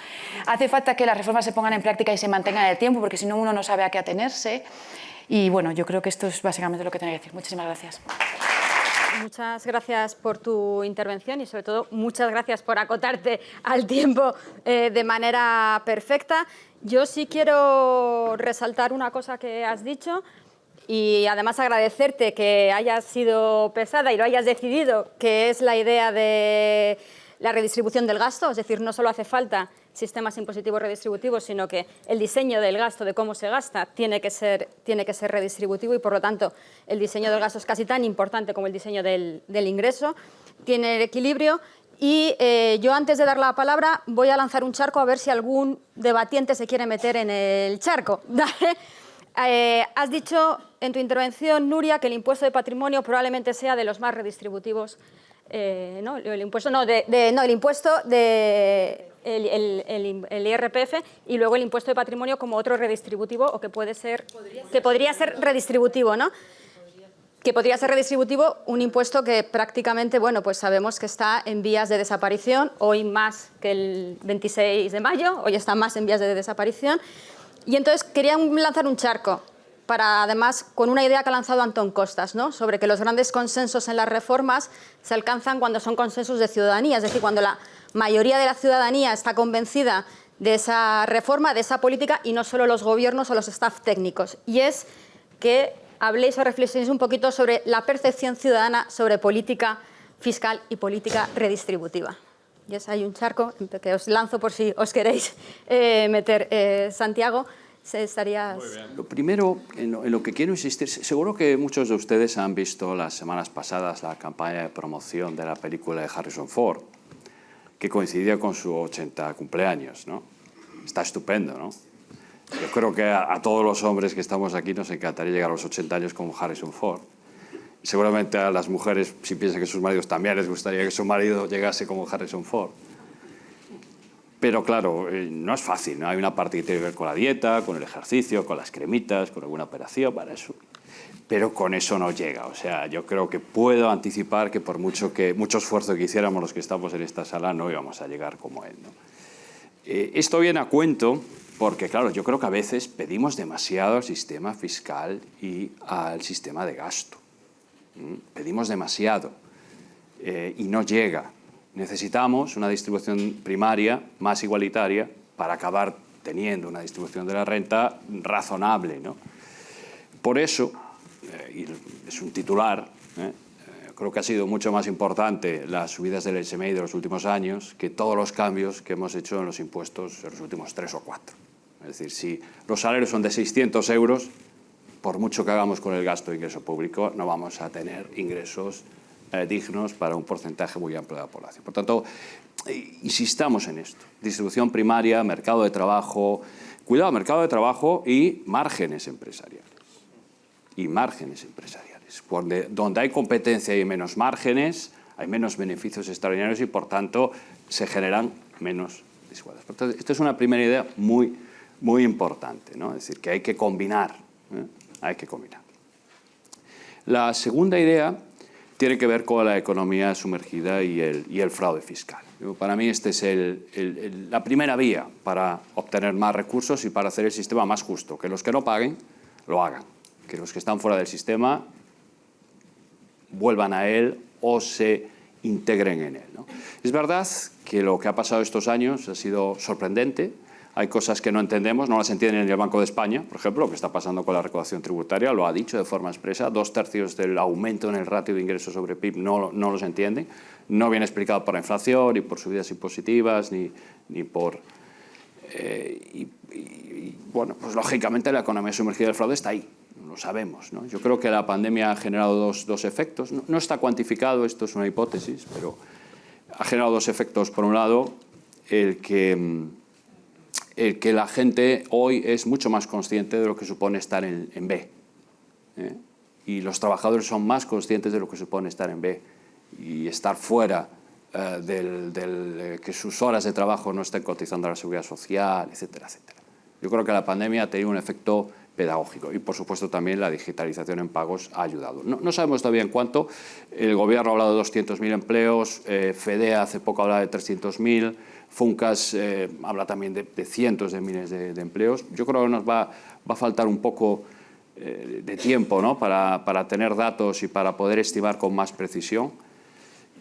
Hace falta que las reformas se pongan en práctica y se mantengan en el tiempo, porque si no uno no sabe a qué atenerse. Y bueno, yo creo que esto es básicamente lo que tenía que decir. Muchísimas gracias. Muchas gracias por tu intervención y sobre todo muchas gracias por acotarte al tiempo de manera perfecta. Yo sí quiero resaltar una cosa que has dicho y además agradecerte que hayas sido pesada y lo hayas decidido, que es la idea de la redistribución del gasto, es decir, no solo hace falta sistemas impositivos redistributivos, sino que el diseño del gasto, de cómo se gasta, tiene que ser redistributivo y, por lo tanto, el diseño del gasto es casi tan importante como el diseño del ingreso. Tiene el equilibrio y yo, antes de dar la palabra, voy a lanzar un charco a ver si algún debatiente se quiere meter en el charco. Has dicho en tu intervención, Nuria, que el impuesto de patrimonio probablemente sea de los más redistributivos. No, el impuesto el impuesto de el IRPF y luego el impuesto de patrimonio como otro redistributivo o que podría ser redistributivo, ¿no? que podría ser redistributivo un impuesto que prácticamente, bueno, pues sabemos que está en vías de desaparición, hoy más que el 26 de mayo, hoy está más en vías de desaparición. Y entonces querían lanzar un charco, para además con una idea que ha lanzado Antón Costas, ¿no?, sobre que los grandes consensos en las reformas se alcanzan cuando son consensos de ciudadanía, es decir, cuando la mayoría de la ciudadanía está convencida de esa reforma, de esa política, y no solo los gobiernos o los staff técnicos. Y es que habléis o reflexionéis un poquito sobre la percepción ciudadana sobre política fiscal y política redistributiva. Y es ahí un charco que os lanzo por si os queréis meter. Santiago, estarías... Muy bien. Lo primero, en lo que quiero insistir, seguro que muchos de ustedes han visto las semanas pasadas la campaña de promoción de la película de Harrison Ford, que coincidía con su 80 cumpleaños, ¿no? Está estupendo, ¿no? Yo creo que a todos los hombres que estamos aquí nos encantaría llegar a los 80 años como Harrison Ford. Seguramente a las mujeres, si piensan que sus maridos también les gustaría que su marido llegase como Harrison Ford. Pero claro, no es fácil, ¿no? Hay una parte que tiene que ver con la dieta, con el ejercicio, con las cremitas, con alguna operación, para eso. Pero con eso no llega. O sea, yo creo que puedo anticipar que por mucho esfuerzo que hiciéramos los que estamos en esta sala, no íbamos a llegar como él, ¿no? Esto viene a cuento porque, claro, yo creo que a veces pedimos demasiado al sistema fiscal y al sistema de gasto. Pedimos demasiado y no llega. Necesitamos una distribución primaria más igualitaria para acabar teniendo una distribución de la renta razonable, ¿no? Por eso, y es un titular, creo que ha sido mucho más importante las subidas del SMI de los últimos años que todos los cambios que hemos hecho en los impuestos en los últimos 3 o 4. Es decir, si los salarios son de 600 euros, por mucho que hagamos con el gasto de ingreso público, no vamos a tener ingresos dignos para un porcentaje muy amplio de la población. Por tanto, insistamos en esto. Distribución primaria, mercado de trabajo, cuidado, mercado de trabajo y márgenes empresariales. Y márgenes empresariales. Donde hay competencia y menos márgenes, hay menos beneficios extraordinarios y, por tanto, se generan menos desigualdades. Por tanto, esta es una primera idea muy importante, ¿no? Es decir, que hay que combinar. Hay que combinar. La segunda idea tiene que ver con la economía sumergida y el fraude fiscal. Para mí esta es la primera vía para obtener más recursos y para hacer el sistema más justo. Que los que no paguen, lo hagan. Que los que están fuera del sistema vuelvan a él o se integren en él, ¿no? Es verdad que lo que ha pasado estos años ha sido sorprendente. Hay cosas que no entendemos, no las entienden ni el Banco de España, por ejemplo, lo que está pasando con la recaudación tributaria, lo ha dicho de forma expresa, 2/3 del aumento en el ratio de ingresos sobre PIB no los entienden, no viene explicado por la inflación, ni por subidas impositivas, ni por... bueno, pues lógicamente la economía sumergida del fraude está ahí, lo sabemos, ¿no? Yo creo que la pandemia ha generado dos efectos, no está cuantificado, esto es una hipótesis, pero ha generado dos efectos. Por un lado, el que la gente hoy es mucho más consciente de lo que supone estar en B. Y los trabajadores son más conscientes de lo que supone estar en B y estar fuera que sus horas de trabajo no estén cotizando a la seguridad social, etcétera, etcétera. Yo creo que la pandemia ha tenido un efecto pedagógico y, por supuesto, también la digitalización en pagos ha ayudado. No sabemos todavía en cuánto. El Gobierno ha hablado de 200.000 empleos, FEDEA hace poco hablaba de 300.000, Funcas habla también de cientos de miles de empleos. Yo creo que nos va a faltar un poco de tiempo, ¿no?, para tener datos y para poder estimar con más precisión.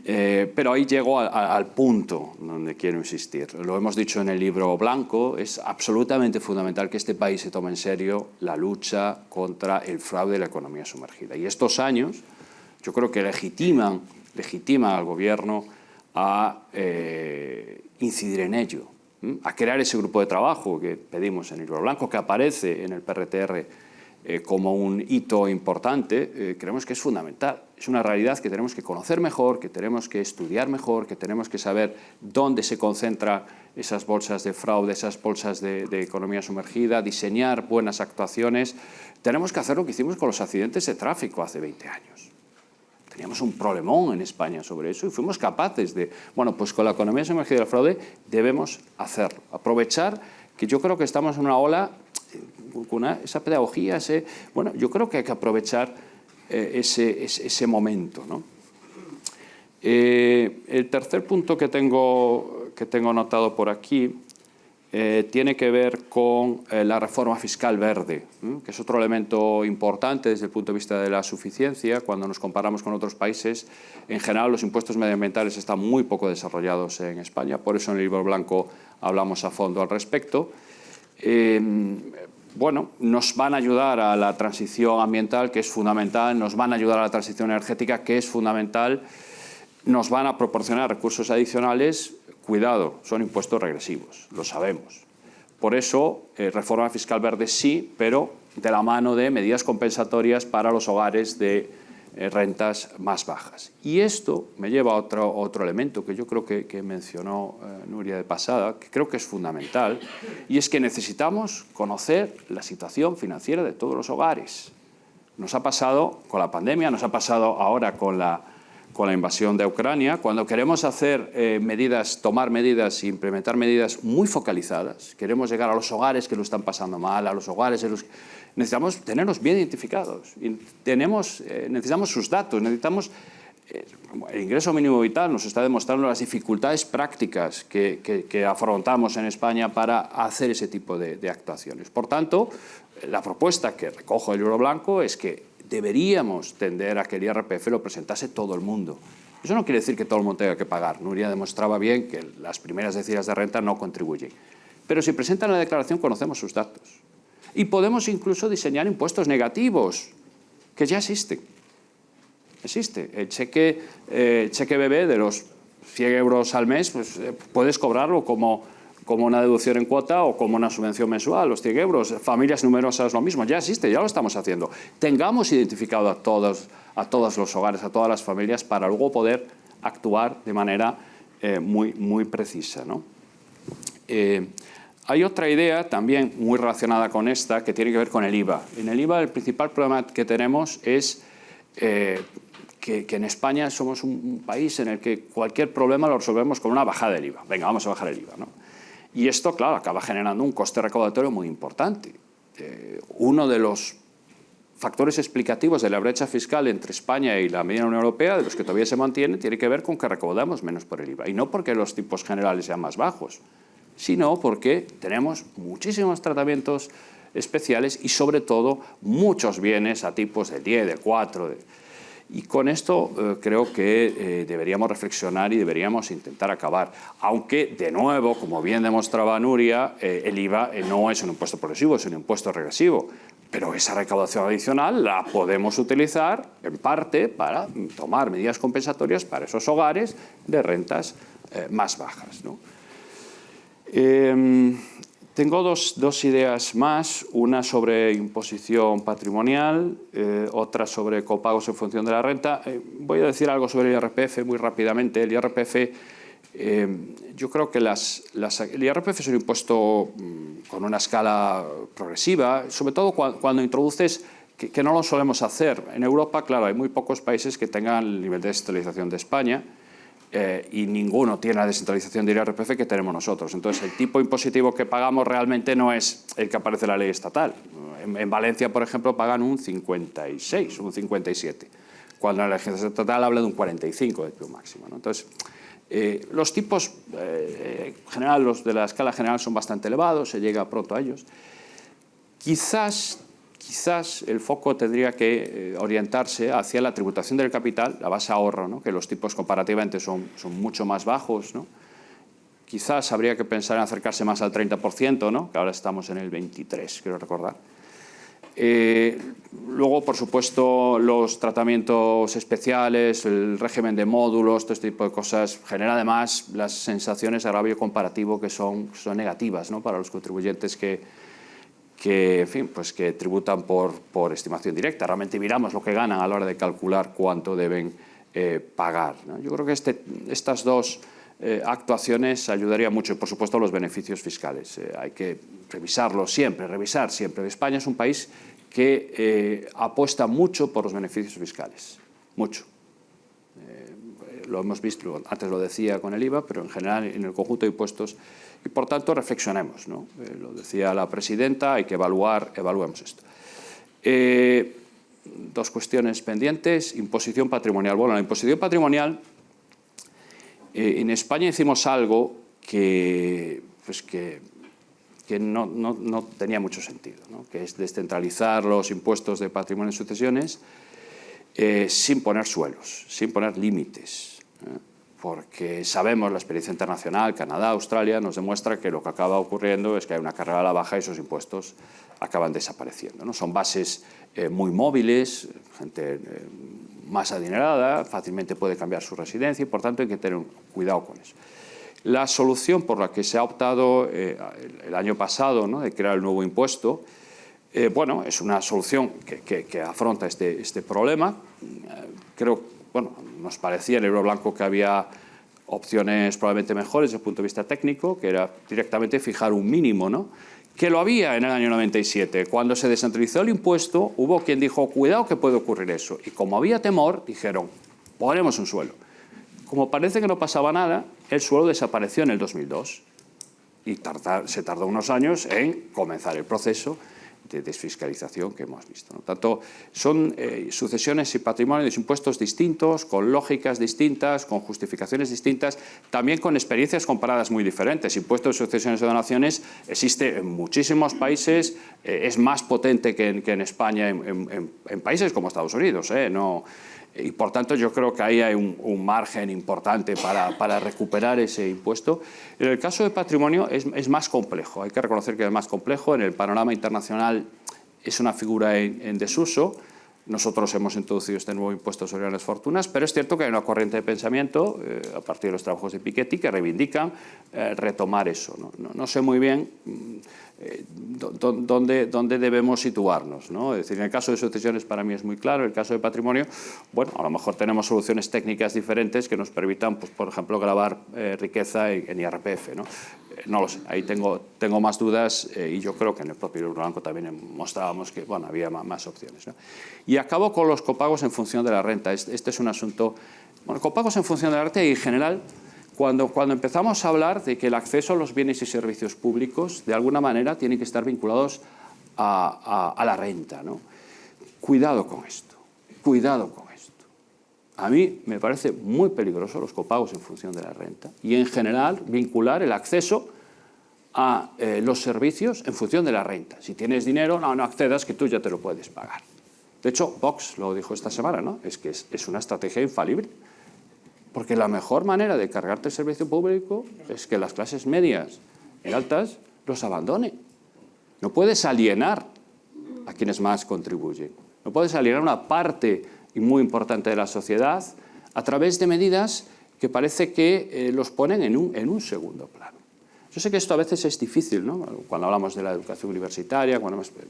Pero ahí llego al punto donde quiero insistir. Lo hemos dicho en el libro blanco, es absolutamente fundamental que este país se tome en serio la lucha contra el fraude y la economía sumergida. Y estos años yo creo que legitiman al Gobierno a incidir en ello, a crear ese grupo de trabajo que pedimos en el libro blanco, que aparece en el PRTR como un hito importante. Creemos que es fundamental. Es una realidad que tenemos que conocer mejor, que tenemos que estudiar mejor, que tenemos que saber dónde se concentran esas bolsas de fraude, esas bolsas de economía sumergida, diseñar buenas actuaciones. Tenemos que hacer lo que hicimos con los accidentes de tráfico hace 20 años. Teníamos un problemón en España sobre eso y fuimos capaces de... Bueno, pues con la economía sumergida del fraude debemos hacerlo. Aprovechar que yo creo que estamos en una ola con esa pedagogía, bueno, yo creo que hay que aprovechar ese momento, ¿no? El tercer punto que tengo anotado por aquí tiene que ver con la reforma fiscal verde, que es otro elemento importante desde el punto de vista de la suficiencia. Cuando nos comparamos con otros países, en general los impuestos medioambientales están muy poco desarrollados en España, por eso en el libro blanco hablamos a fondo al respecto. Bueno, nos van a ayudar a la transición ambiental, que es fundamental, nos van a ayudar a la transición energética, que es fundamental, nos van a proporcionar recursos adicionales. Cuidado, son impuestos regresivos, lo sabemos. Por eso, reforma fiscal verde sí, pero de la mano de medidas compensatorias para los hogares de rentas más bajas. Y esto me lleva a otro elemento que yo creo que mencionó Nuria de pasada, que creo que es fundamental, y es que necesitamos conocer la situación financiera de todos los hogares. Nos ha pasado con la pandemia, nos ha pasado ahora con la invasión de Ucrania. Cuando queremos hacer tomar medidas e implementar medidas muy focalizadas, queremos llegar a los hogares que lo están pasando mal, a los hogares en los que necesitamos tenerlos bien identificados, y necesitamos sus datos, necesitamos el ingreso mínimo vital nos está demostrando las dificultades prácticas que afrontamos en España para hacer ese tipo de actuaciones. Por tanto, la propuesta que recojo el libro blanco es que deberíamos tender a que el IRPF lo presentase todo el mundo. Eso no quiere decir que todo el mundo tenga que pagar. Nuria demostraba bien que las primeras decilas de renta no contribuyen. Pero si presentan la declaración conocemos sus datos. Y podemos incluso diseñar impuestos negativos, que ya existen. Existe. El cheque bebé de los 100 euros al mes, pues, puedes cobrarlo como una deducción en cuota o como una subvención mensual, los 100 euros. Familias numerosas lo mismo, ya existe, ya lo estamos haciendo. Tengamos identificado a todos los hogares, a todas las familias, para luego poder actuar de manera muy precisa, ¿no? Hay otra idea también muy relacionada con esta que tiene que ver con el IVA. En el IVA el principal problema que tenemos es que en España somos un país en el que cualquier problema lo resolvemos con una bajada del IVA. Venga, vamos a bajar el IVA, ¿no? Y esto, claro, acaba generando un coste recaudatorio muy importante. Uno de los factores explicativos de la brecha fiscal entre España y la media Unión Europea, de los que todavía se mantiene, tiene que ver con que recaudamos menos por el IVA. Y no porque los tipos generales sean más bajos, sino porque tenemos muchísimos tratamientos especiales y, sobre todo, muchos bienes a tipos del 10, del 4... Y con esto creo que deberíamos reflexionar y deberíamos intentar acabar. Aunque, de nuevo, como bien demostraba Nuria, el IVA no es un impuesto progresivo, es un impuesto regresivo. Pero esa recaudación adicional la podemos utilizar, en parte, para tomar medidas compensatorias para esos hogares de rentas más bajas, ¿no? Tengo dos ideas más, una sobre imposición patrimonial, otra sobre copagos en función de la renta. Voy a decir algo sobre el IRPF muy rápidamente. El IRPF, yo creo que el IRPF es un impuesto con una escala progresiva, sobre todo cuando introduces, que no lo solemos hacer. En Europa, claro, hay muy pocos países que tengan el nivel de descentralización de España. Y ninguno tiene la descentralización del IRPF que tenemos nosotros. Entonces, el tipo impositivo que pagamos realmente no es el que aparece en la ley estatal. En Valencia, por ejemplo, pagan un 56, un 57, cuando la legislación estatal habla de un 45 de tipo máximo, ¿no? Entonces, los tipos, en general, los de la escala general son bastante elevados, se llega pronto a ellos. Quizás el foco tendría que orientarse hacia la tributación del capital, la base ahorro, ¿no? Que los tipos comparativamente son mucho más bajos, ¿no? Quizás habría que pensar en acercarse más al 30%, ¿no? Que ahora estamos en el 23%, quiero recordar. Luego, por supuesto, los tratamientos especiales, el régimen de módulos, todo este tipo de cosas, genera además las sensaciones de agravio comparativo que son negativas, ¿no? Para los contribuyentes en fin, pues que tributan por estimación directa. Realmente miramos lo que ganan a la hora de calcular cuánto deben pagar, ¿no? Yo creo que estas dos actuaciones ayudarían mucho, y por supuesto los beneficios fiscales. Hay que revisar siempre. España es un país que apuesta mucho por los beneficios fiscales, mucho. Lo hemos visto, antes lo decía con el IVA, pero en general en el conjunto de impuestos. Y por tanto reflexionemos, ¿no? Lo decía la presidenta, hay que evaluemos esto. dos cuestiones pendientes. Imposición patrimonial. Bueno, la imposición patrimonial, en España hicimos algo que no tenía mucho sentido, ¿no? Que es descentralizar los impuestos de patrimonio y sucesiones sin poner suelos, sin poner límites, porque sabemos, la experiencia internacional, Canadá, Australia, nos demuestra que lo que acaba ocurriendo es que hay una carrera a la baja y esos impuestos acaban desapareciendo, ¿no? Son bases muy móviles, gente más adinerada, fácilmente puede cambiar su residencia y por tanto hay que tener cuidado con eso. La solución por la que se ha optado el año pasado, ¿no?, de crear el nuevo impuesto, bueno, es una solución que afronta este problema. Creo, bueno, nos parecía en el libro blanco que había opciones probablemente mejores desde el punto de vista técnico, que era directamente fijar un mínimo, ¿no?, que lo había en el año 97. Cuando se descentralizó el impuesto, hubo quien dijo, cuidado que puede ocurrir eso. Y como había temor, dijeron, ponemos un suelo. Como parece que no pasaba nada, el suelo desapareció en el 2002 y se tardó unos años en comenzar el proceso de desfiscalización que hemos visto, ¿no? Tanto son sucesiones y patrimonios, impuestos distintos, con lógicas distintas, con justificaciones distintas, también con experiencias comparadas muy diferentes. Impuesto de sucesiones y donaciones existe en muchísimos países, es más potente que en España en países como Estados Unidos, y por tanto yo creo que ahí hay un margen importante para recuperar ese impuesto. En el caso de patrimonio es más complejo, hay que reconocer que es más complejo. En el panorama internacional es una figura en desuso. Nosotros hemos introducido este nuevo impuesto sobre grandes fortunas, pero es cierto que hay una corriente de pensamiento a partir de los trabajos de Piketty que reivindican retomar eso, ¿no? No sé muy bien dónde debemos situarnos, ¿no? Es decir, en el caso de sucesiones para mí es muy claro, en el caso de patrimonio, bueno, a lo mejor tenemos soluciones técnicas diferentes que nos permitan, pues, por ejemplo, gravar riqueza en IRPF, ¿no? No lo sé, ahí tengo más dudas y yo creo que en el propio libro blanco también mostrábamos que, bueno, había más opciones, ¿no? Y acabo con los copagos en función de la renta. Este es un asunto, bueno, copagos en función de la renta y en general, cuando empezamos a hablar de que el acceso a los bienes y servicios públicos de alguna manera tienen que estar vinculados a la renta, ¿no? Cuidado con esto, cuidado con esto. A mí me parece muy peligroso los copagos en función de la renta y en general vincular el acceso a los servicios en función de la renta. Si tienes dinero, no accedas, que tú ya te lo puedes pagar. De hecho, Vox lo dijo esta semana, ¿no? Es que es una estrategia infalible. Porque la mejor manera de cargarte el servicio público es que las clases medias y altas los abandonen. No puedes alienar a quienes más contribuyen. No puedes alienar una parte muy importante de la sociedad a través de medidas que parece que los ponen en un segundo plano. Yo sé que esto a veces es difícil, ¿no? Cuando hablamos de la educación universitaria,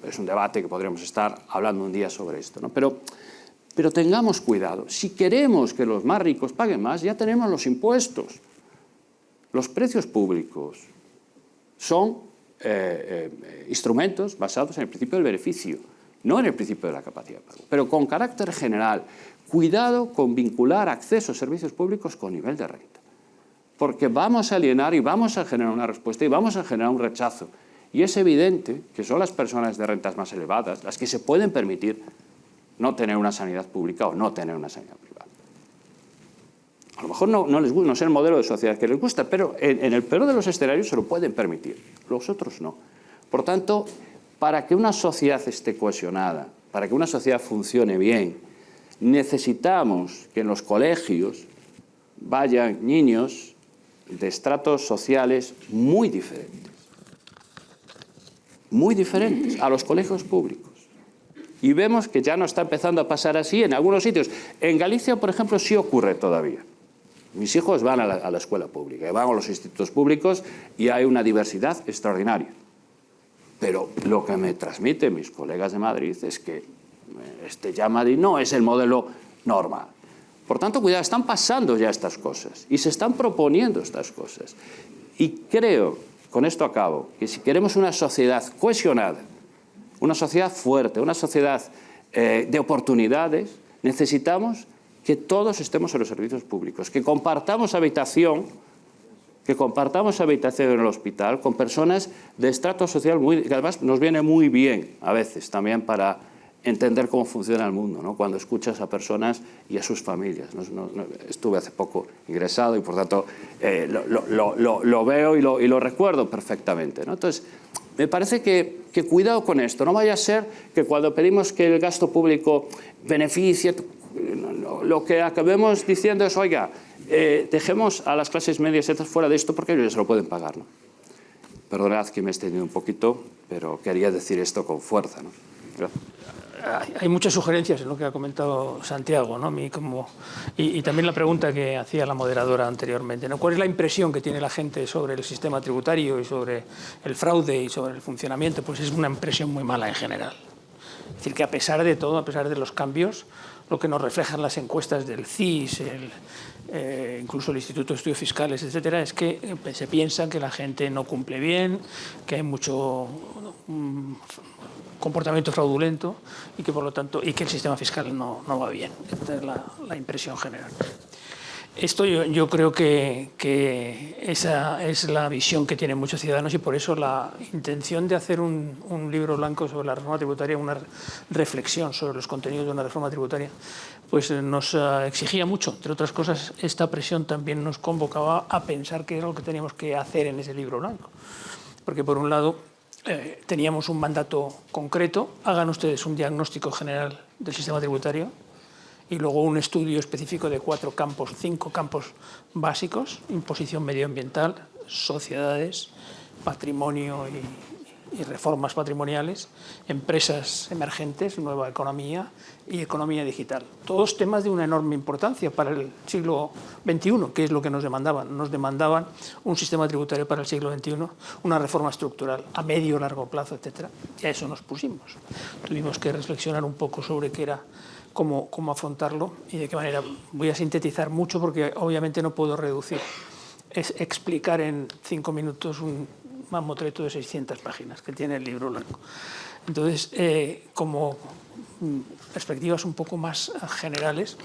es un debate que podríamos estar hablando un día sobre esto, ¿no? Pero tengamos cuidado. Si queremos que los más ricos paguen más, ya tenemos los impuestos. Los precios públicos son instrumentos basados en el principio del beneficio, no en el principio de la capacidad de pago. Pero con carácter general, cuidado con vincular acceso a servicios públicos con nivel de renta. Porque vamos a alienar y vamos a generar una respuesta y vamos a generar un rechazo. Y es evidente que son las personas de rentas más elevadas las que se pueden permitir no tener una sanidad pública o no tener una sanidad privada. A lo mejor no les gusta, no es el modelo de sociedad que les gusta, pero en el peor de los escenarios se lo pueden permitir, los otros no. Por tanto, para que una sociedad esté cohesionada, para que una sociedad funcione bien, necesitamos que en los colegios vayan niños de estratos sociales muy diferentes a los colegios públicos. Y vemos que ya no está empezando a pasar así en algunos sitios. En Galicia, por ejemplo, sí ocurre todavía. Mis hijos van a la escuela pública, van a los institutos públicos y hay una diversidad extraordinaria. Pero lo que me transmiten mis colegas de Madrid es que ya Madrid no es el modelo normal. Por tanto, cuidado, están pasando ya estas cosas y se están proponiendo estas cosas. Y creo, con esto acabo, que si queremos una sociedad cohesionada, una sociedad fuerte, una sociedad de oportunidades, necesitamos que todos estemos en los servicios públicos, que compartamos habitación en el hospital con personas de estrato social que además nos viene muy bien a veces también para entender cómo funciona el mundo, ¿no? Cuando escuchas a personas y a sus familias. Estuve hace poco ingresado y por tanto lo veo y lo recuerdo perfectamente, ¿no? Entonces, me parece que cuidado con esto, no vaya a ser que cuando pedimos que el gasto público beneficie, lo que acabemos diciendo es, oiga, dejemos a las clases medias fuera de esto porque ellos ya se lo pueden pagar, ¿no? Perdonad que me he extendido un poquito, pero quería decir esto con fuerza, ¿no? Gracias. Hay muchas sugerencias en lo que ha comentado Santiago, ¿no? Y también la pregunta que hacía la moderadora anteriormente, ¿no? ¿Cuál es la impresión que tiene la gente sobre el sistema tributario y sobre el fraude y sobre el funcionamiento? Pues es una impresión muy mala en general. Es decir, que a pesar de todo, a pesar de los cambios, lo que nos reflejan las encuestas del CIS, incluso el Instituto de Estudios Fiscales, etcétera, es que se piensa que la gente no cumple bien, que hay mucho comportamiento fraudulento y que por lo tanto y que el sistema fiscal no va bien. Esta es la impresión general. Esto yo creo que esa es la visión que tienen muchos ciudadanos y por eso la intención de hacer un libro blanco sobre la reforma tributaria, una reflexión sobre los contenidos de una reforma tributaria, pues nos exigía mucho. Entre otras cosas, esta presión también nos convocaba a pensar qué era lo que teníamos que hacer en ese libro blanco. Porque por un lado teníamos un mandato concreto, hagan ustedes un diagnóstico general del sistema tributario, y luego un estudio específico de 5 campos básicos: imposición medioambiental, sociedades, patrimonio y reformas patrimoniales, empresas emergentes, nueva economía y economía digital. Todos temas de una enorme importancia para el siglo XXI, que es lo que nos demandaban. Nos demandaban un sistema tributario para el siglo XXI, una reforma estructural a medio, largo plazo, etcétera. Y a eso nos pusimos. Tuvimos que reflexionar un poco sobre qué era, cómo afrontarlo y de qué manera. Voy a sintetizar mucho porque obviamente no puedo reducir. Es explicar en 5 minutos un mamotreto de 600 páginas que tiene el libro blanco. Entonces, como perspectivas un poco más generales,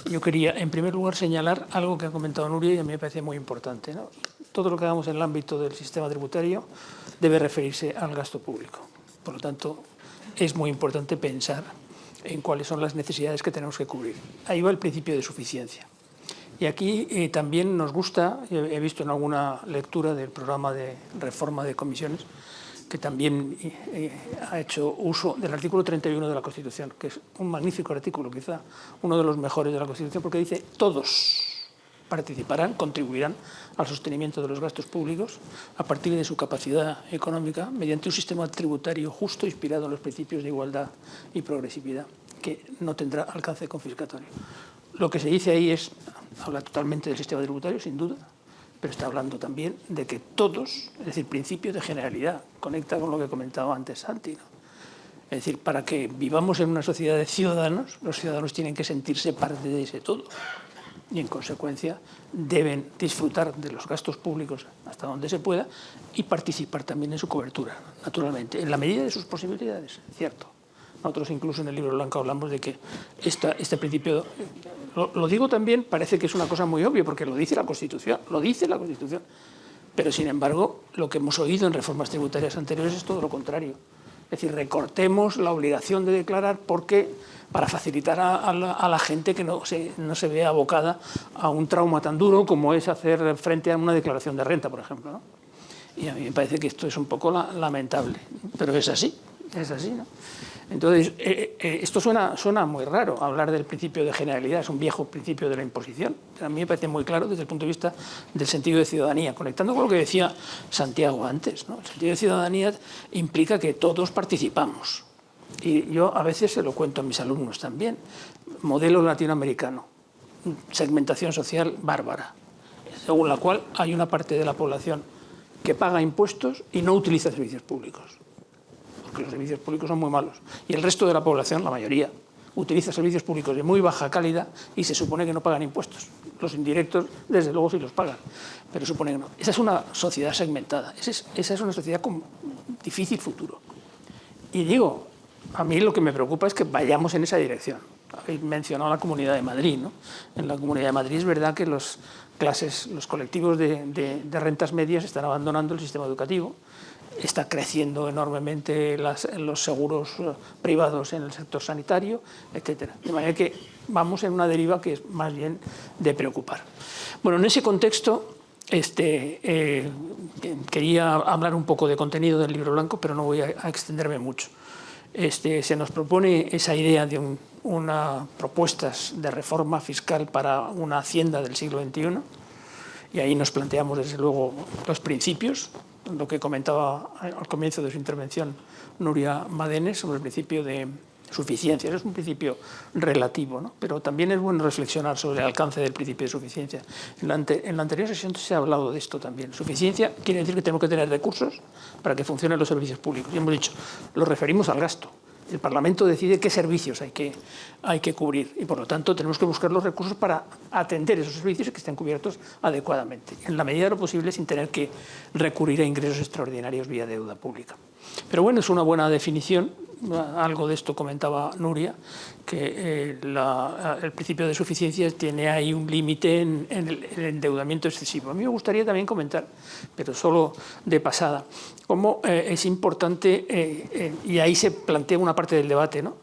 yo quería en primer lugar señalar algo que ha comentado Nuria y a mí me parece muy importante, ¿no? Todo lo que hagamos en el ámbito del sistema tributario debe referirse al gasto público. Por lo tanto, es muy importante pensar en cuáles son las necesidades que tenemos que cubrir. Ahí va el principio de suficiencia. Y aquí también nos gusta, he visto en alguna lectura del programa de reforma de comisiones, que también ha hecho uso del artículo 31 de la Constitución, que es un magnífico artículo, quizá uno de los mejores de la Constitución, porque dice todos participarán, contribuirán al sostenimiento de los gastos públicos a partir de su capacidad económica mediante un sistema tributario justo inspirado en los principios de igualdad y progresividad, que no tendrá alcance confiscatorio. Lo que se dice ahí habla totalmente del sistema tributario, sin duda, pero está hablando también de que todos, es decir, principio de generalidad, conecta con lo que comentaba antes Santi, ¿no? Es decir, para que vivamos en una sociedad de ciudadanos, los ciudadanos tienen que sentirse parte de ese todo y, en consecuencia, deben disfrutar de los gastos públicos hasta donde se pueda y participar también en su cobertura, naturalmente, en la medida de sus posibilidades, cierto. Nosotros incluso en el libro blanco hablamos de que este principio, lo digo también, parece que es una cosa muy obvia porque lo dice la Constitución, pero sin embargo lo que hemos oído en reformas tributarias anteriores es todo lo contrario. Es decir, recortemos la obligación de declarar para facilitar a la gente que no se vea abocada a un trauma tan duro como es hacer frente a una declaración de renta, por ejemplo, ¿no? Y a mí me parece que esto es un poco lamentable, pero es así, ¿no? Entonces, esto suena muy raro, hablar del principio de generalidad, es un viejo principio de la imposición. A mí me parece muy claro desde el punto de vista del sentido de ciudadanía, conectando con lo que decía Santiago antes, ¿no? El sentido de ciudadanía implica que todos participamos. Y yo a veces se lo cuento a mis alumnos también. Modelo latinoamericano, segmentación social bárbara, según la cual hay una parte de la población que paga impuestos y no utiliza servicios públicos, porque los servicios públicos son muy malos. Y el resto de la población, la mayoría, utiliza servicios públicos de muy baja calidad y se supone que no pagan impuestos. Los indirectos, desde luego, sí los pagan, pero supone que no. Esa es una sociedad segmentada, esa es una sociedad con difícil futuro. Y digo, a mí lo que me preocupa es que vayamos en esa dirección. Habéis mencionado la Comunidad de Madrid, ¿no? En la Comunidad de Madrid es verdad que los colectivos de rentas medias están abandonando el sistema educativo está creciendo enormemente los seguros privados en el sector sanitario, etc. De manera que vamos en una deriva que es más bien de preocupar. Bueno, en ese contexto quería hablar un poco de contenido del libro blanco, pero no voy a extenderme mucho. Se nos propone esa idea de unas propuestas de reforma fiscal para una hacienda del siglo XXI, y ahí nos planteamos desde luego los principios, lo que comentaba al comienzo de su intervención Nuria Madenes sobre el principio de suficiencia. Eso es un principio relativo, ¿no? Pero también es bueno reflexionar sobre el alcance del principio de suficiencia. En la anterior sesión se ha hablado de esto también. Suficiencia quiere decir que tenemos que tener recursos para que funcionen los servicios públicos. Y hemos dicho, lo referimos al gasto. El Parlamento decide qué servicios hay que cubrir y, por lo tanto, tenemos que buscar los recursos para atender esos servicios y que estén cubiertos adecuadamente, en la medida de lo posible sin tener que recurrir a ingresos extraordinarios vía deuda pública. Pero bueno, es una buena definición. Algo de esto comentaba Nuria, que el principio de suficiencia tiene ahí un límite en el endeudamiento excesivo. A mí me gustaría también comentar, pero solo de pasada, cómo es importante, y ahí se plantea una parte del debate, ¿no?,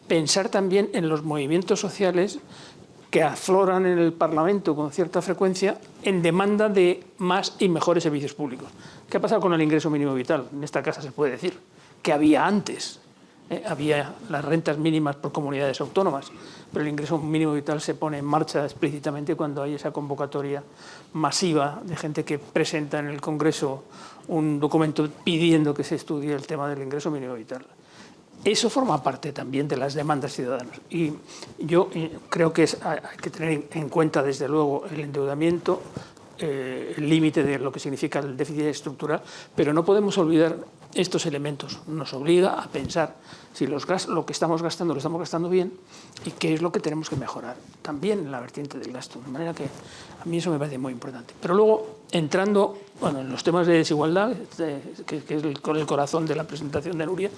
pensar también en los movimientos sociales que afloran en el Parlamento con cierta frecuencia en demanda de más y mejores servicios públicos. ¿Qué ha pasado con el ingreso mínimo vital? En esta casa se puede decir que había antes. Había las rentas mínimas por comunidades autónomas, pero el ingreso mínimo vital se pone en marcha explícitamente cuando hay esa convocatoria masiva de gente que presenta en el Congreso un documento pidiendo que se estudie el tema del ingreso mínimo vital. Eso forma parte también de las demandas ciudadanas. Y yo creo que hay que tener en cuenta, desde luego, el endeudamiento, el límite de lo que significa el déficit estructural, pero no podemos olvidar estos elementos. Nos obliga a pensar si lo que estamos gastando lo estamos gastando bien y qué es lo que tenemos que mejorar, también en la vertiente del gasto. De manera que a mí eso me parece muy importante. Pero luego, entrando en los temas de desigualdad, que es el corazón de la presentación de Nuria,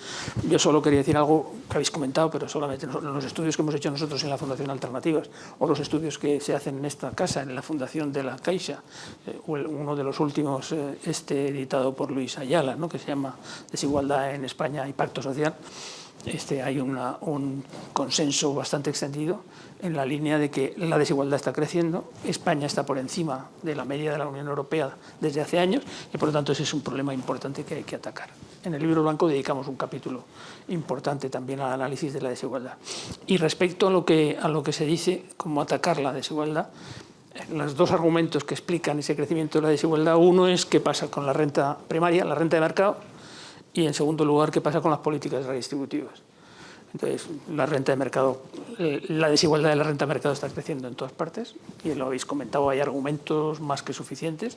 yo solo quería decir algo que habéis comentado, pero solamente los estudios que hemos hecho nosotros en la Fundación Alternativas, o los estudios que se hacen en esta casa, en la Fundación de la Caixa, uno de los últimos editado por Luis Ayala, ¿no?, que se llama Desigualdad en España y Pacto Social. Hay un consenso bastante extendido en la línea de que la desigualdad está creciendo, España está por encima de la media de la Unión Europea desde hace años y, por lo tanto, ese es un problema importante que hay que atacar. En el libro blanco dedicamos un capítulo importante también al análisis de la desigualdad. Y respecto a lo que se dice, cómo atacar la desigualdad, los dos argumentos que explican ese crecimiento de la desigualdad, uno es qué pasa con la renta primaria, la renta de mercado, y en segundo lugar, qué pasa con las políticas redistributivas. Entonces, la renta de mercado, la desigualdad de la renta de mercado está creciendo en todas partes, y lo habéis comentado, hay argumentos más que suficientes,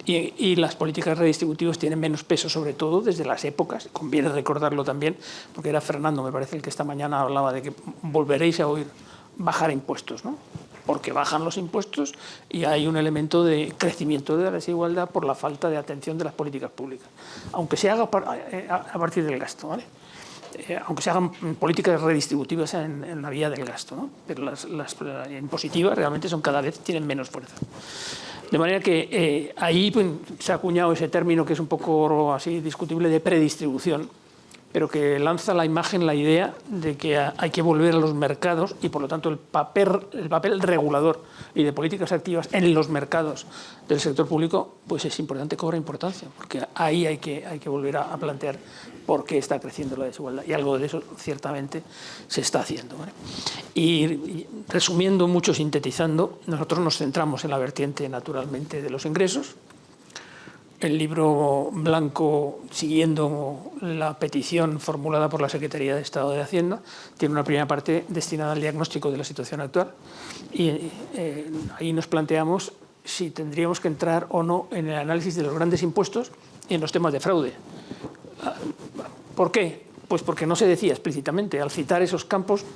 y las políticas redistributivas tienen menos peso, sobre todo desde las épocas, conviene recordarlo también, porque era Fernando, me parece, el que esta mañana hablaba de que volveréis a oír bajar impuestos, ¿no?, porque bajan los impuestos y hay un elemento de crecimiento de la desigualdad por la falta de atención de las políticas públicas, aunque se haga a partir del gasto, ¿vale? Aunque se hagan políticas redistributivas en la vía del gasto, ¿no?, pero las impositivas realmente cada vez tienen menos fuerza. De manera que ahí se ha acuñado ese término que es un poco así discutible de predistribución, pero que lanza la imagen, la idea de que hay que volver a los mercados y, por lo tanto, el papel regulador y de políticas activas en los mercados del sector público, pues es importante, cobra importancia, porque ahí hay que volver a plantear por qué está creciendo la desigualdad. Y algo de eso, ciertamente, se está haciendo, ¿vale? Y resumiendo mucho, sintetizando, nosotros nos centramos en la vertiente, naturalmente, de los ingresos. El libro blanco, siguiendo la petición formulada por la Secretaría de Estado de Hacienda, tiene una primera parte destinada al diagnóstico de la situación actual y ahí nos planteamos si tendríamos que entrar o no en el análisis de los grandes impuestos y en los temas de fraude. ¿Por qué? Pues porque no se decía explícitamente. Al citar esos campos,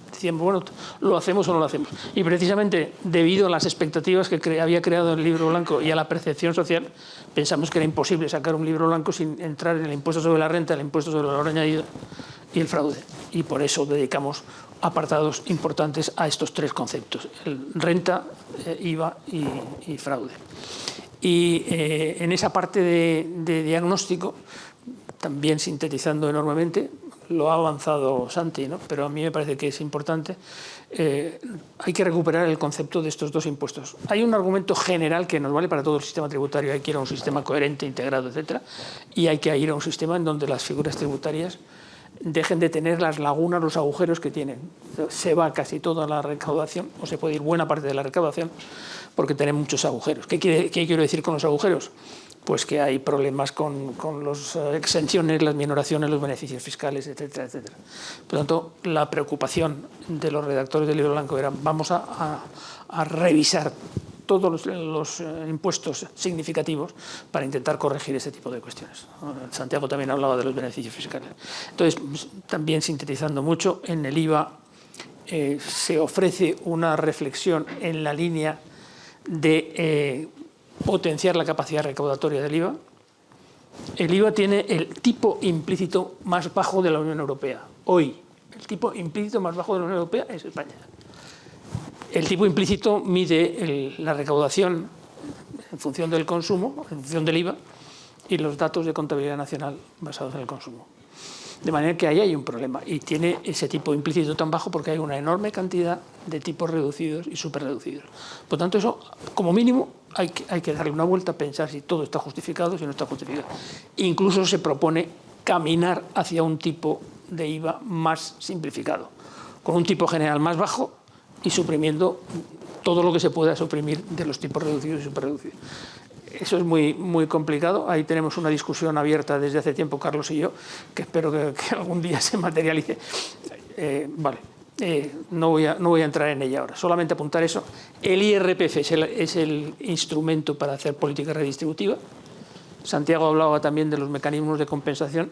decían, bueno, ¿lo hacemos o no lo hacemos? Y precisamente debido a las expectativas que había creado el libro blanco y a la percepción social, pensamos que era imposible sacar un libro blanco sin entrar en el impuesto sobre la renta, el impuesto sobre el valor añadido y el fraude. Y por eso dedicamos apartados importantes a estos tres conceptos: renta, IVA y fraude. Y en esa parte de diagnóstico, también sintetizando enormemente, lo ha avanzado Santi, ¿no? Pero a mí me parece que es importante. Hay que recuperar el concepto de estos dos impuestos. Hay un argumento general que nos vale para todo el sistema tributario. Hay que ir a un sistema coherente, integrado, etcétera, y hay que ir a un sistema en donde las figuras tributarias dejen de tener las lagunas, los agujeros que tienen. Se va casi toda la recaudación, o se puede ir buena parte de la recaudación, porque tienen muchos agujeros. ¿Qué quiero decir con los agujeros? Pues que hay problemas con las exenciones, las minoraciones, los beneficios fiscales, etcétera, etcétera. Por lo tanto, la preocupación de los redactores del libro blanco era: vamos a revisar todos los impuestos significativos para intentar corregir ese tipo de cuestiones. Santiago también hablaba de los beneficios fiscales. Entonces, también sintetizando mucho, en el IVA se ofrece una reflexión en la línea de potenciar la capacidad recaudatoria del IVA. El IVA tiene el tipo implícito más bajo de la Unión Europea. Hoy, el tipo implícito más bajo de la Unión Europea es España. El tipo implícito mide la recaudación en función del consumo, en función del IVA, y los datos de contabilidad nacional basados en el consumo. De manera que ahí hay un problema, y tiene ese tipo implícito tan bajo porque hay una enorme cantidad de tipos reducidos y superreducidos. Por tanto, eso, como mínimo, hay que darle una vuelta, pensar si todo está justificado, si no está justificado. Incluso se propone caminar hacia un tipo de IVA más simplificado, con un tipo general más bajo y suprimiendo todo lo que se pueda suprimir de los tipos reducidos y superreducidos. Eso es muy, muy complicado. Ahí tenemos una discusión abierta desde hace tiempo, Carlos y yo, que espero que algún día se materialice. No voy a entrar en ella ahora, solamente apuntar eso. El IRPF es el instrumento para hacer política redistributiva. Santiago hablaba también de los mecanismos de compensación.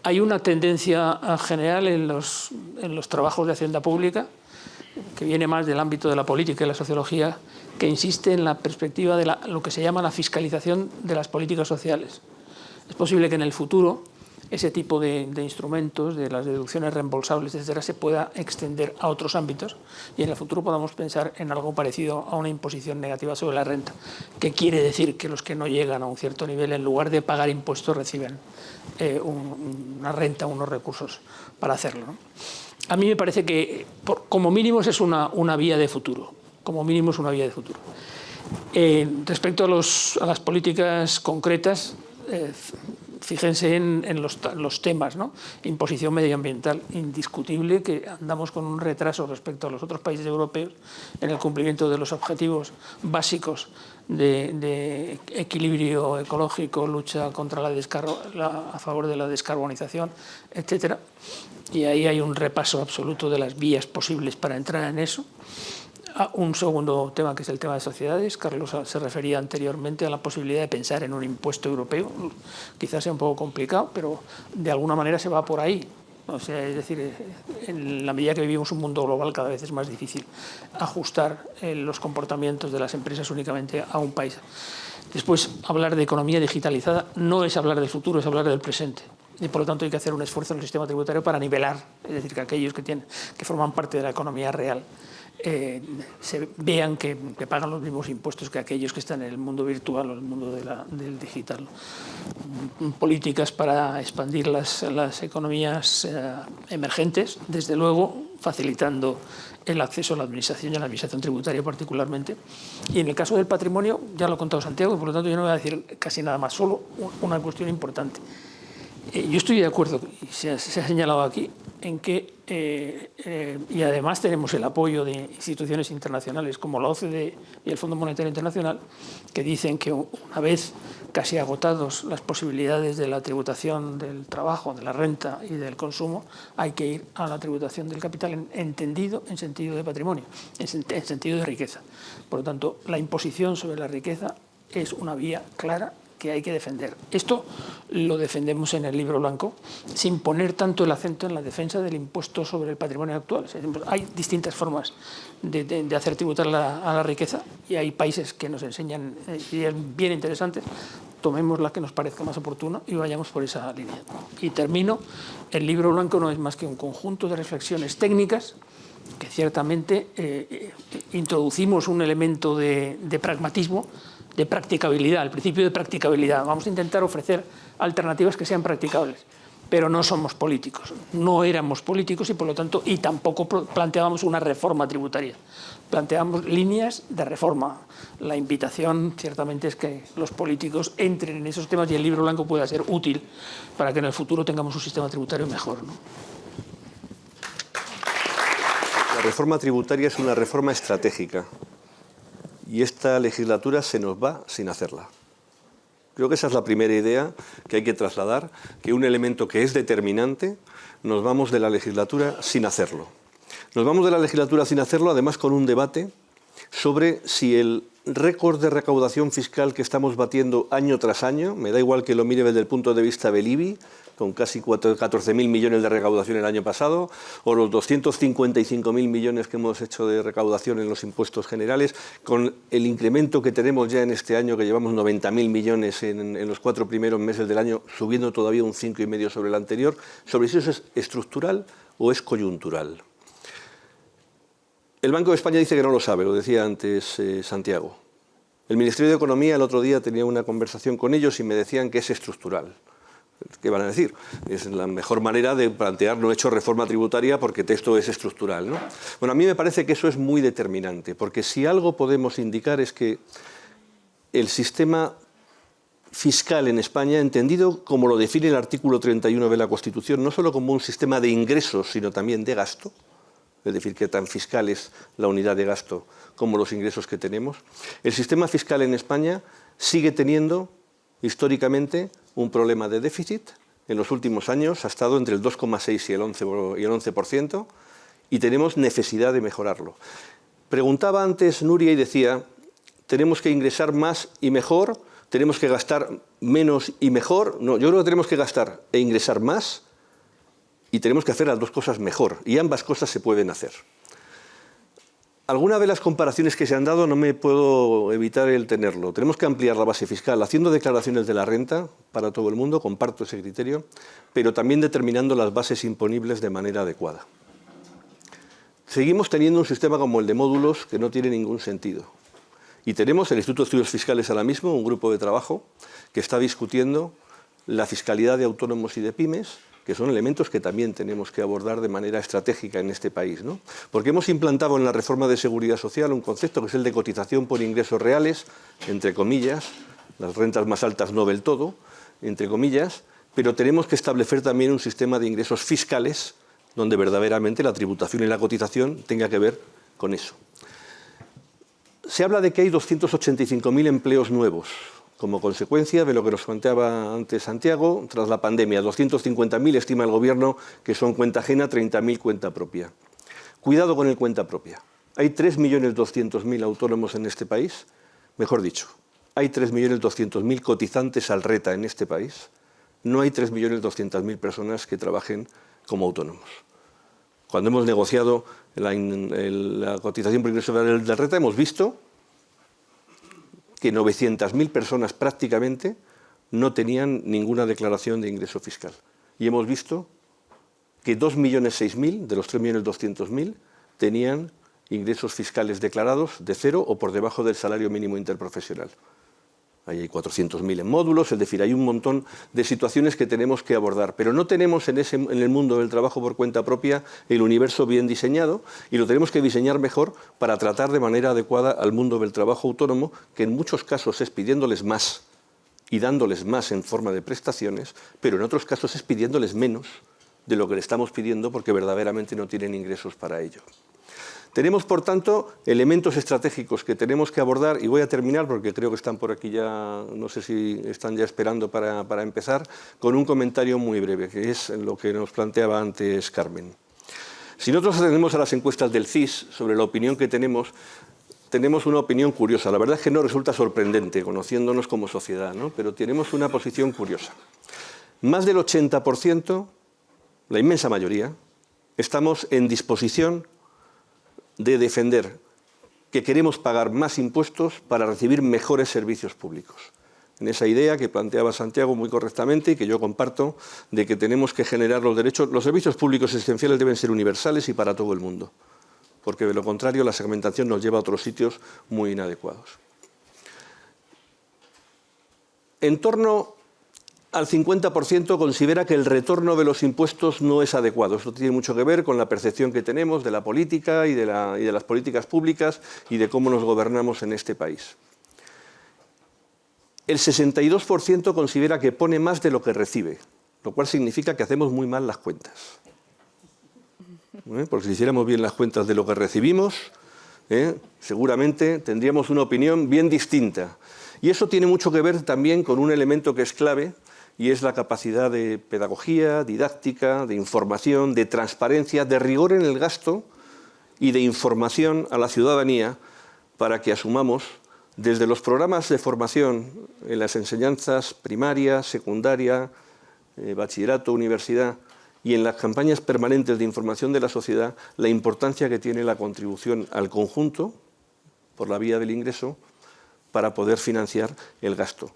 Hay una tendencia general en los trabajos de Hacienda Pública, que viene más del ámbito de la política y la sociología, que insiste en la perspectiva de lo que se llama la fiscalización de las políticas sociales. Es posible que en el futuro ese tipo de instrumentos, de las deducciones reembolsables, etcétera, se pueda extender a otros ámbitos, y en el futuro podamos pensar en algo parecido a una imposición negativa sobre la renta, que quiere decir que los que no llegan a un cierto nivel, en lugar de pagar impuestos, reciben una renta, unos recursos para hacerlo, ¿no? A mí me parece que, como mínimo, es una vía de futuro. Como mínimo es una vía de futuro. Respecto a las políticas concretas, fíjense en los temas, ¿no? Imposición medioambiental, indiscutible que andamos con un retraso respecto a los otros países europeos en el cumplimiento de los objetivos básicos de equilibrio ecológico, lucha contra a favor de la descarbonización, etcétera. Y ahí hay un repaso absoluto de las vías posibles para entrar en eso. Un segundo tema, que es el tema de sociedades. Carlos se refería anteriormente a la posibilidad de pensar en un impuesto europeo. Quizás sea un poco complicado, pero de alguna manera se va por ahí. O sea, es decir, en la medida que vivimos un mundo global, cada vez es más difícil ajustar los comportamientos de las empresas únicamente a un país. Después, hablar de economía digitalizada no es hablar del futuro, es hablar del presente. Y por lo tanto hay que hacer un esfuerzo en el sistema tributario para nivelar, es decir, que aquellos que forman parte de la economía real se vean que pagan los mismos impuestos que aquellos que están en el mundo virtual o en el mundo del digital. Políticas para expandir las economías emergentes, desde luego facilitando el acceso a la administración y a la administración tributaria particularmente. Y en el caso del patrimonio, ya lo ha contado Santiago, y por lo tanto yo no voy a decir casi nada más, solo una cuestión importante. Yo estoy de acuerdo, y se ha señalado aquí, en que, y además tenemos el apoyo de instituciones internacionales como la OCDE y el Fondo Monetario Internacional, que dicen que una vez casi agotados las posibilidades de la tributación del trabajo, de la renta y del consumo, hay que ir a la tributación del capital entendido en sentido de patrimonio, en sentido de riqueza. Por lo tanto, la imposición sobre la riqueza es una vía clara que hay que defender. Esto lo defendemos en el libro blanco, sin poner tanto el acento en la defensa del impuesto sobre el patrimonio actual. Hay distintas formas de hacer tributar a la riqueza, y hay países que nos enseñan ideas bien interesantes. Tomemos la que nos parezca más oportuna y vayamos por esa línea. Y termino. El libro blanco no es más que un conjunto de reflexiones técnicas que ciertamente introducimos un elemento de pragmatismo de practicabilidad, el principio de practicabilidad. Vamos a intentar ofrecer alternativas que sean practicables, pero no somos políticos, no éramos políticos y por lo tanto, y tampoco planteábamos una reforma tributaria, planteábamos líneas de reforma. La invitación ciertamente es que los políticos entren en esos temas y el libro blanco pueda ser útil para que en el futuro tengamos un sistema tributario mejor, ¿no? La reforma tributaria es una reforma estratégica y esta legislatura se nos va sin hacerla. Creo que esa es la primera idea que hay que trasladar, que un elemento que es determinante, nos vamos de la legislatura sin hacerlo. Nos vamos de la legislatura sin hacerlo, además con un debate sobre si el récord de recaudación fiscal que estamos batiendo año tras año, me da igual que lo mire desde el punto de vista del IBI, con casi 14.000 millones de recaudación el año pasado, o los 255.000 millones que hemos hecho de recaudación en los impuestos generales, con el incremento que tenemos ya en este año, que llevamos 90.000 millones en los 4 primeros meses del año, subiendo todavía un 5,5 sobre el anterior, sobre si eso es estructural o es coyuntural. El Banco de España dice que no lo sabe, lo decía antes Santiago. El Ministerio de Economía el otro día tenía una conversación con ellos y me decían que es estructural. ¿Qué van a decir? Es la mejor manera de plantear no he hecho reforma tributaria porque esto es estructural, ¿no? Bueno, a mí me parece que eso es muy determinante, porque si algo podemos indicar es que el sistema fiscal en España, entendido como lo define el artículo 31 de la Constitución, no solo como un sistema de ingresos, sino también de gasto, es decir, que tan fiscal es la unidad de gasto como los ingresos que tenemos, el sistema fiscal en España sigue teniendo históricamente un problema de déficit. En los últimos años ha estado entre el 2,6 y el 11%, y tenemos necesidad de mejorarlo. Preguntaba antes Nuria y decía, tenemos que ingresar más y mejor, tenemos que gastar menos y mejor. No, yo creo que tenemos que gastar e ingresar más y tenemos que hacer las dos cosas mejor, y ambas cosas se pueden hacer. Algunas de las comparaciones que se han dado no me puedo evitar el tenerlo. Tenemos que ampliar la base fiscal haciendo declaraciones de la renta para todo el mundo, comparto ese criterio, pero también determinando las bases imponibles de manera adecuada. Seguimos teniendo un sistema como el de módulos que no tiene ningún sentido. Y tenemos el Instituto de Estudios Fiscales ahora mismo, un grupo de trabajo que está discutiendo la fiscalidad de autónomos y de pymes, que son elementos que también tenemos que abordar de manera estratégica en este país, ¿no? Porque hemos implantado en la reforma de seguridad social un concepto que es el de cotización por ingresos reales, entre comillas, las rentas más altas no del todo, entre comillas, pero tenemos que establecer también un sistema de ingresos fiscales donde verdaderamente la tributación y la cotización tenga que ver con eso. Se habla de que hay 285.000 empleos nuevos, como consecuencia de lo que nos planteaba antes Santiago, tras la pandemia. 250.000 estima el Gobierno que son cuenta ajena, 30.000 cuenta propia. Cuidado con el cuenta propia. Hay 3.200.000 autónomos en este país, mejor dicho, hay 3.200.000 cotizantes al RETA en este país. No hay 3.200.000 personas que trabajen como autónomos. Cuando hemos negociado la cotización por ingreso del RETA, hemos visto que 900.000 personas prácticamente no tenían ninguna declaración de ingreso fiscal. Y hemos visto que 2.006.000 de los 3.200.000 tenían ingresos fiscales declarados de cero o por debajo del salario mínimo interprofesional. Ahí hay 400.000 en módulos, es decir, hay un montón de situaciones que tenemos que abordar, pero no tenemos en el mundo del trabajo por cuenta propia el universo bien diseñado, y lo tenemos que diseñar mejor para tratar de manera adecuada al mundo del trabajo autónomo, que en muchos casos es pidiéndoles más y dándoles más en forma de prestaciones, pero en otros casos es pidiéndoles menos de lo que le estamos pidiendo porque verdaderamente no tienen ingresos para ello. Tenemos, por tanto, elementos estratégicos que tenemos que abordar, y voy a terminar porque creo que están por aquí ya, no sé si están ya esperando para empezar, con un comentario muy breve, que es lo que nos planteaba antes Carmen. Si nosotros atendemos a las encuestas del CIS sobre la opinión que tenemos una opinión curiosa. La verdad es que no resulta sorprendente, conociéndonos como sociedad, ¿no? Pero tenemos una posición curiosa. Más del 80%, la inmensa mayoría, estamos en disposición de defender que queremos pagar más impuestos para recibir mejores servicios públicos. En esa idea que planteaba Santiago muy correctamente y que yo comparto, de que tenemos que generar los derechos, los servicios públicos esenciales deben ser universales y para todo el mundo, porque de lo contrario la segmentación nos lleva a otros sitios muy inadecuados. en torno al 50% considera que el retorno de los impuestos no es adecuado. Esto tiene mucho que ver con la percepción que tenemos de la política y de las políticas públicas y de cómo nos gobernamos en este país. El 62% considera que pone más de lo que recibe, lo cual significa que hacemos muy mal las cuentas. Porque si hiciéramos bien las cuentas de lo que recibimos, seguramente tendríamos una opinión bien distinta. Y eso tiene mucho que ver también con un elemento que es clave, y es la capacidad de pedagogía, didáctica, de información, de transparencia, de rigor en el gasto y de información a la ciudadanía para que asumamos desde los programas de formación en las enseñanzas primaria, secundaria, bachillerato, universidad y en las campañas permanentes de información de la sociedad la importancia que tiene la contribución al conjunto por la vía del ingreso para poder financiar el gasto.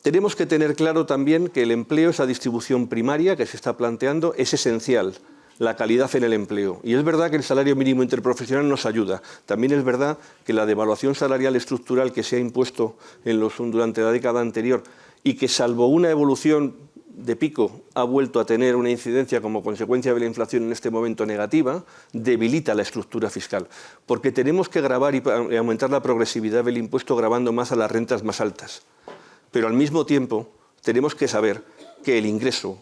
Tenemos que tener claro también que el empleo, esa distribución primaria que se está planteando, es esencial, la calidad en el empleo. Y es verdad que el salario mínimo interprofesional nos ayuda. También es verdad que la devaluación salarial estructural que se ha impuesto durante la década anterior y que, salvo una evolución de pico, ha vuelto a tener una incidencia como consecuencia de la inflación en este momento negativa, debilita la estructura fiscal. Porque tenemos que gravar y aumentar la progresividad del impuesto gravando más a las rentas más altas. Pero al mismo tiempo tenemos que saber que el ingreso,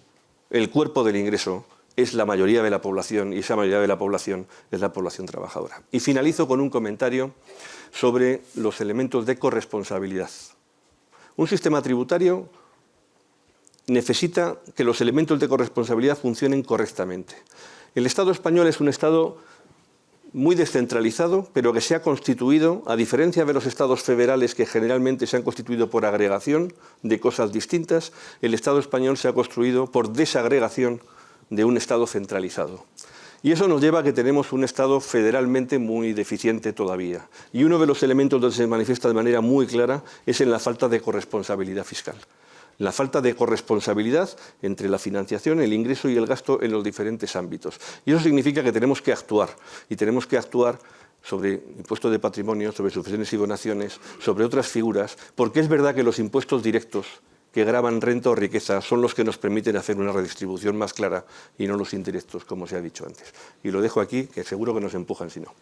el cuerpo del ingreso, es la mayoría de la población y esa mayoría de la población es la población trabajadora. Y finalizo con un comentario sobre los elementos de corresponsabilidad. Un sistema tributario necesita que los elementos de corresponsabilidad funcionen correctamente. El Estado español es un Estado muy descentralizado, pero que se ha constituido, a diferencia de los estados federales que generalmente se han constituido por agregación de cosas distintas, el Estado español se ha construido por desagregación de un Estado centralizado. Y eso nos lleva a que tenemos un Estado federalmente muy deficiente todavía. Y uno de los elementos donde se manifiesta de manera muy clara es en la falta de corresponsabilidad fiscal. La falta de corresponsabilidad entre la financiación, el ingreso y el gasto en los diferentes ámbitos. Y eso significa que tenemos que actuar, y tenemos que actuar sobre impuestos de patrimonio, sobre sucesiones y donaciones, sobre otras figuras, porque es verdad que los impuestos directos que gravan renta o riqueza son los que nos permiten hacer una redistribución más clara y no los indirectos, como se ha dicho antes. Y lo dejo aquí, que seguro que nos empujan si no.